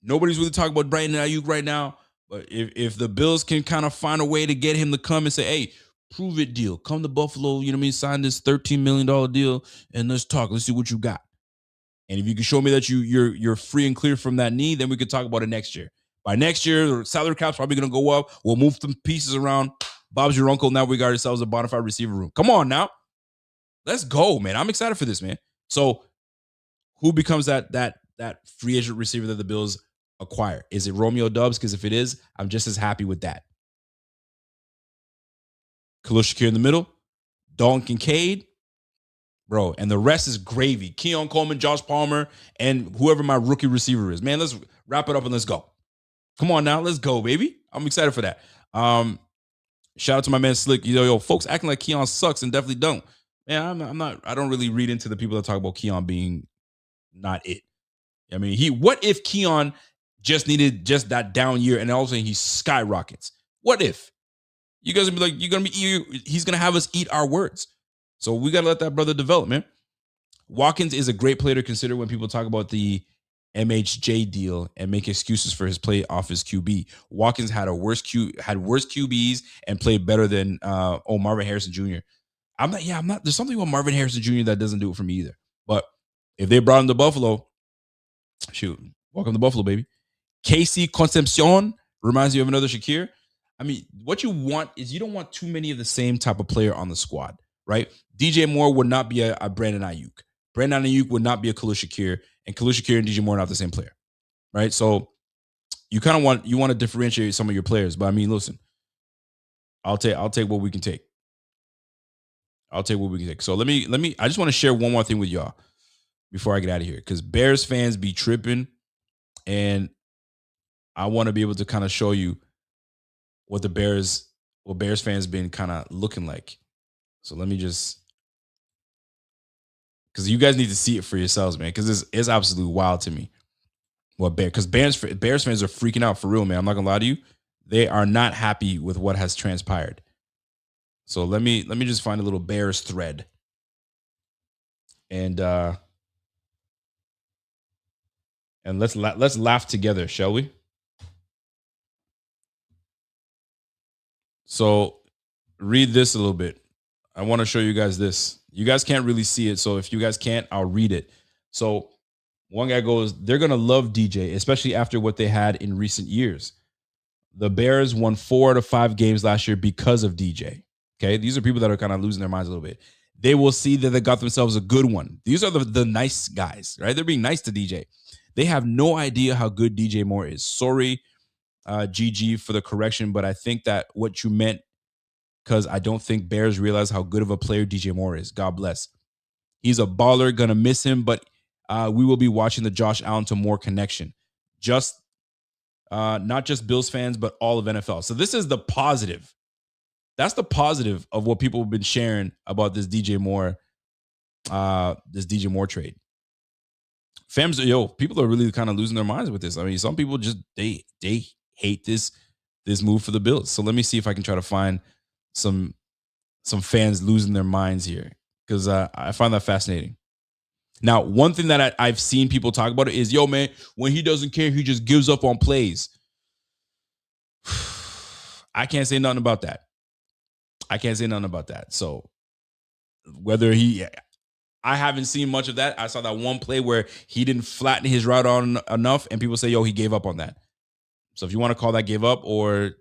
Nobody's really talking about Brandon Ayuk right now. But if the Bills can kind of find a way to get him to come and say, hey, prove it deal. Come to Buffalo, you know what I mean? Sign this $13 million deal and let's talk. Let's see what you got. And if you can show me that you're free and clear from that knee, then we could talk about it next year. By next year, the salary cap's probably going to go up. We'll move some pieces around. Bob's your uncle. Now we got ourselves a bona fide receiver room. Come on now. Let's go, man. I'm excited for this, man. So who becomes that free agent receiver that the Bills acquire? Is it Romeo Doubs? Because if it is, I'm just as happy with that. Khalil Shakir in the middle, Dalton Kincaid, bro, and the rest is gravy. Keon Coleman, Josh Palmer, and whoever my rookie receiver is. Man, let's wrap it up and let's go. Come on now, let's go, baby. I'm excited for that. Shout out to my man Slick. Yo, folks acting like Keon sucks and definitely don't. Man, I'm not. I don't really read into the people that talk about Keon being not it. I mean, what if Keon just needed just that down year and all of a sudden he skyrockets? What if? You guys would be like, he's gonna have us eat our words. So we gotta let that brother develop, man. Watkins is a great player to consider when people talk about the MHJ deal and make excuses for his play off his QB. Watkins had worse QBs and played better than Marvin Harrison Jr. I'm not. There's something about Marvin Harrison Jr. that doesn't do it for me either. But if they brought him to Buffalo, shoot, welcome to Buffalo, baby. Casey Concepcion reminds you of another Shakir. I mean, what you want is you don't want too many of the same type of player on the squad, right? DJ Moore would not be a Brandon Ayuk. Brandon Ayuk would not be a Khalil Shakir, and Khalil Shakir and DJ Moore are not the same player, right? So you kind of want to differentiate some of your players. But I mean, listen, I'll take what we can take. I'll take what we can take. So let me. I just want to share one more thing with y'all before I get out of here, because Bears fans be tripping, and I want to be able to kind of show you what Bears fans been kind of looking like. So let me just, because you guys need to see it for yourselves, man, because it's absolutely wild to me. Because Bears fans are freaking out for real, man. I'm not gonna lie to you. They are not happy with what has transpired. So let me just find a little Bears thread. And let's laugh together, shall we? So read this a little bit. I want to show you guys this. You guys can't really see it, so if you guys can't, I'll read it. So one guy goes, they're going to love DJ, especially after what they had in recent years. The Bears won 4 out of 5 games last year because of DJ. Okay, these are people that are kind of losing their minds a little bit. They will see that they got themselves a good one. These are the nice guys, right? They're being nice to DJ. They have no idea how good DJ Moore is. Sorry, GG, for the correction, but I think that what you meant, because I don't think Bears realize how good of a player DJ Moore is. God bless. He's a baller, gonna miss him, but we will be watching the Josh Allen to Moore connection. Just not just Bills fans, but all of NFL. So this is the positive. That's the positive of what people have been sharing about this DJ Moore trade. Fams, people are really kind of losing their minds with this. I mean, some people just they hate this move for the Bills. So let me see if I can try to find some fans losing their minds here, because I find that fascinating. Now, one thing that I've seen people talk about is, yo, man, when he doesn't care, he just gives up on plays. I can't say nothing about that. So whether I haven't seen much of that. I saw that one play where he didn't flatten his route on enough, and people say, yo, he gave up on that. So if you want to call that give up or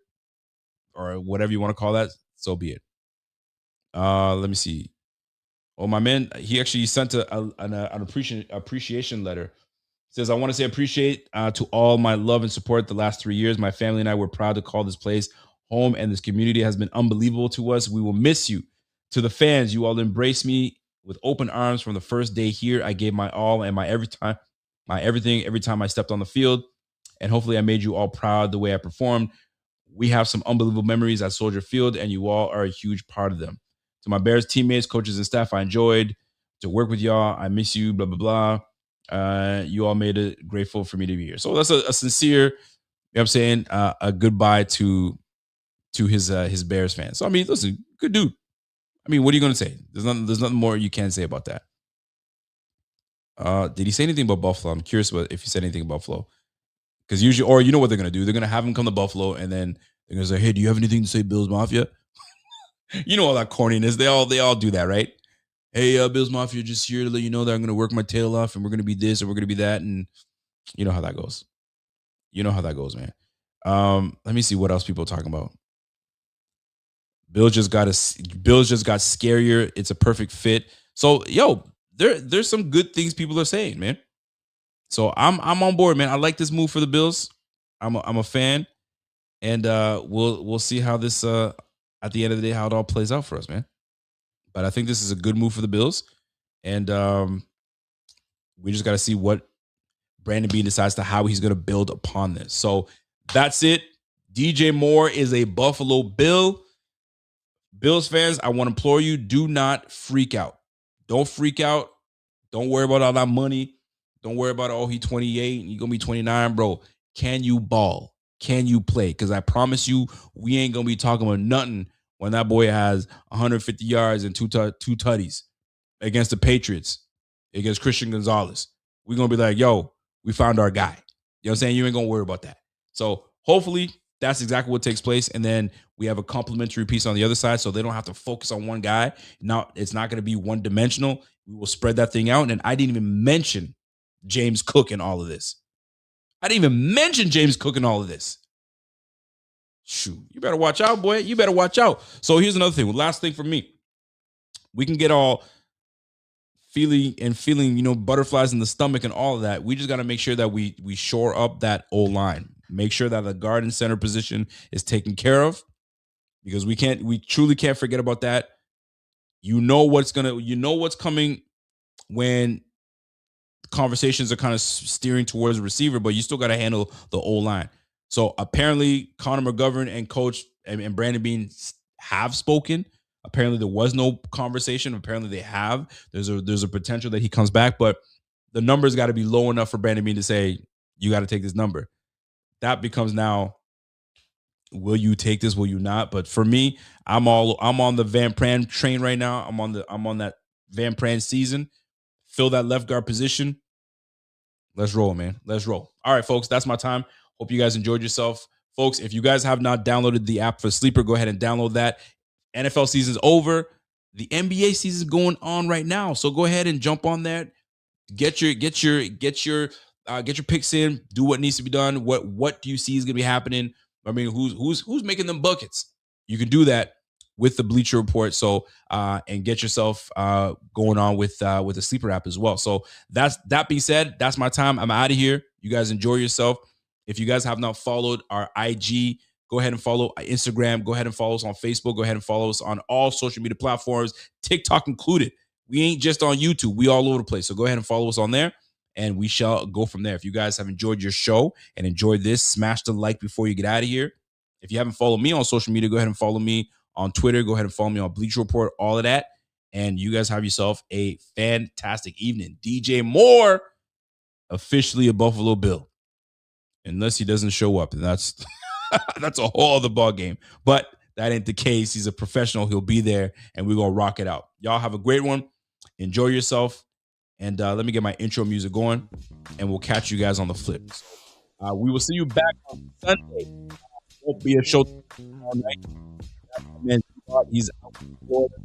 whatever you want to call that, so be it. Let me see. Oh, my man, he actually sent an appreciation letter Says, I want to say appreciate to all my love and support the last 3 years. My family and I were proud to call this place home, and this community has been unbelievable to us. We will miss you. To the fans, you all embraced me with open arms from the first day here. I gave my all and my everything every time I stepped on the field. And hopefully I made you all proud the way I performed. We have some unbelievable memories at Soldier Field, and you all are a huge part of them. To my Bears teammates, coaches, and staff, I enjoyed to work with y'all. I miss you, blah, blah, blah. You all made it grateful for me to be here. So that's a sincere, you know what I'm saying, a goodbye to his Bears fans. So I mean, listen, good dude. I mean, what are you gonna say? There's nothing more you can say about that. Did he say anything about Buffalo? I'm curious about if he said anything about Buffalo. Because usually, or you know what they're gonna do? They're gonna have him come to Buffalo, and then they're gonna say, "Hey, do you have anything to say, Bills Mafia?" You know all that corniness. They all do that, right? Hey, Bills Mafia, just here to let you know that I'm gonna work my tail off, and we're gonna be this, and we're gonna be that, and you know how that goes. You know how that goes, man. Let me see what else people are talking about. Bills just got scarier. It's a perfect fit. So, yo, there's some good things people are saying, man. So I'm on board, man. I like this move for the Bills. I'm a fan, and we'll see how this at the end of the day how it all plays out for us, man. But I think this is a good move for the Bills, and we just got to see what Brandon Beane decides to how he's going to build upon this. So that's it. DJ Moore is a Buffalo Bill. Bills fans, I want to implore you, do not freak out. Don't freak out. Don't worry about all that money. Don't worry about, oh, he 28 and you're going to be 29, bro. Can you ball? Can you play? Because I promise you, we ain't going to be talking about nothing when that boy has 150 yards and two tutties against the Patriots, against Christian Gonzalez. We're going to be like, yo, we found our guy. You know what I'm saying? You ain't going to worry about that. So hopefully that's exactly what takes place. And then we have a complementary piece on the other side so they don't have to focus on one guy. Now, it's not going to be one dimensional. We will spread that thing out. And I didn't even mention James Cook in all of this. I didn't even mention James Cook in all of this. Shoot, you better watch out, boy. You better watch out. So here's another thing. Last thing for me. We can get all feeling, butterflies in the stomach and all of that. We just got to make sure that we shore up that O-line. Make sure that the guard and center position is taken care of, because we truly can't forget about that. You know what's coming when conversations are kind of steering towards a receiver, but you still got to handle the O-line. So apparently Connor McGovern and coach and Brandon Beane have spoken. Apparently there was no conversation. Apparently they have. There's a potential that he comes back, but the numbers got to be low enough for Brandon Beane to say, you got to take this number. That becomes now, will you take this? Will you not? But for me, I'm on the Van Pran train right now. I'm on that Van Pran season. Fill that left guard position. Let's roll, man. Let's roll. All right, folks, that's my time. Hope you guys enjoyed yourself. Folks, if you guys have not downloaded the app for Sleeper, go ahead and download that. NFL season's over. The NBA season's going on right now. So go ahead and jump on that. Get your picks in. Do what needs to be done. What do you see is gonna be happening? I mean, who's making them buckets? You can do that with the Bleacher Report. So and get yourself going on with the Sleeper app as well. So that being said, that's my time. I'm out of here. You guys enjoy yourself. If you guys have not followed our IG, go ahead and follow Instagram. Go ahead and follow us on Facebook. Go ahead and follow us on all social media platforms, TikTok included. We ain't just on YouTube. We all over the place. So go ahead and follow us on there, and we shall go from there. If you guys have enjoyed your show and enjoyed this, smash the like before you get out of here. If you haven't followed me on social media, go ahead and follow me on Twitter. Go ahead and follow me on Bleacher Report, all of that. And you guys have yourself a fantastic evening. DJ Moore, officially a Buffalo Bill. Unless he doesn't show up, and that's that's a whole other ball game. But that ain't the case. He's a professional. He'll be there, and we're going to rock it out. Y'all have a great one. Enjoy yourself. And let me get my intro music going, and we'll catch you guys on the flip. We will see you back on Sunday. Won't be a show all night. Man, he's out in Florida.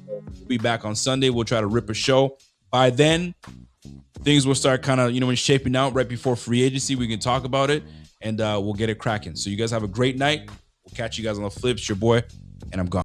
We'll be back on Sunday. We'll try to rip a show. By then, things will start kind of, shaping out right before free agency. We can talk about it, and we'll get it cracking. So you guys have a great night. We'll catch you guys on the flips. Your boy, and I'm gone.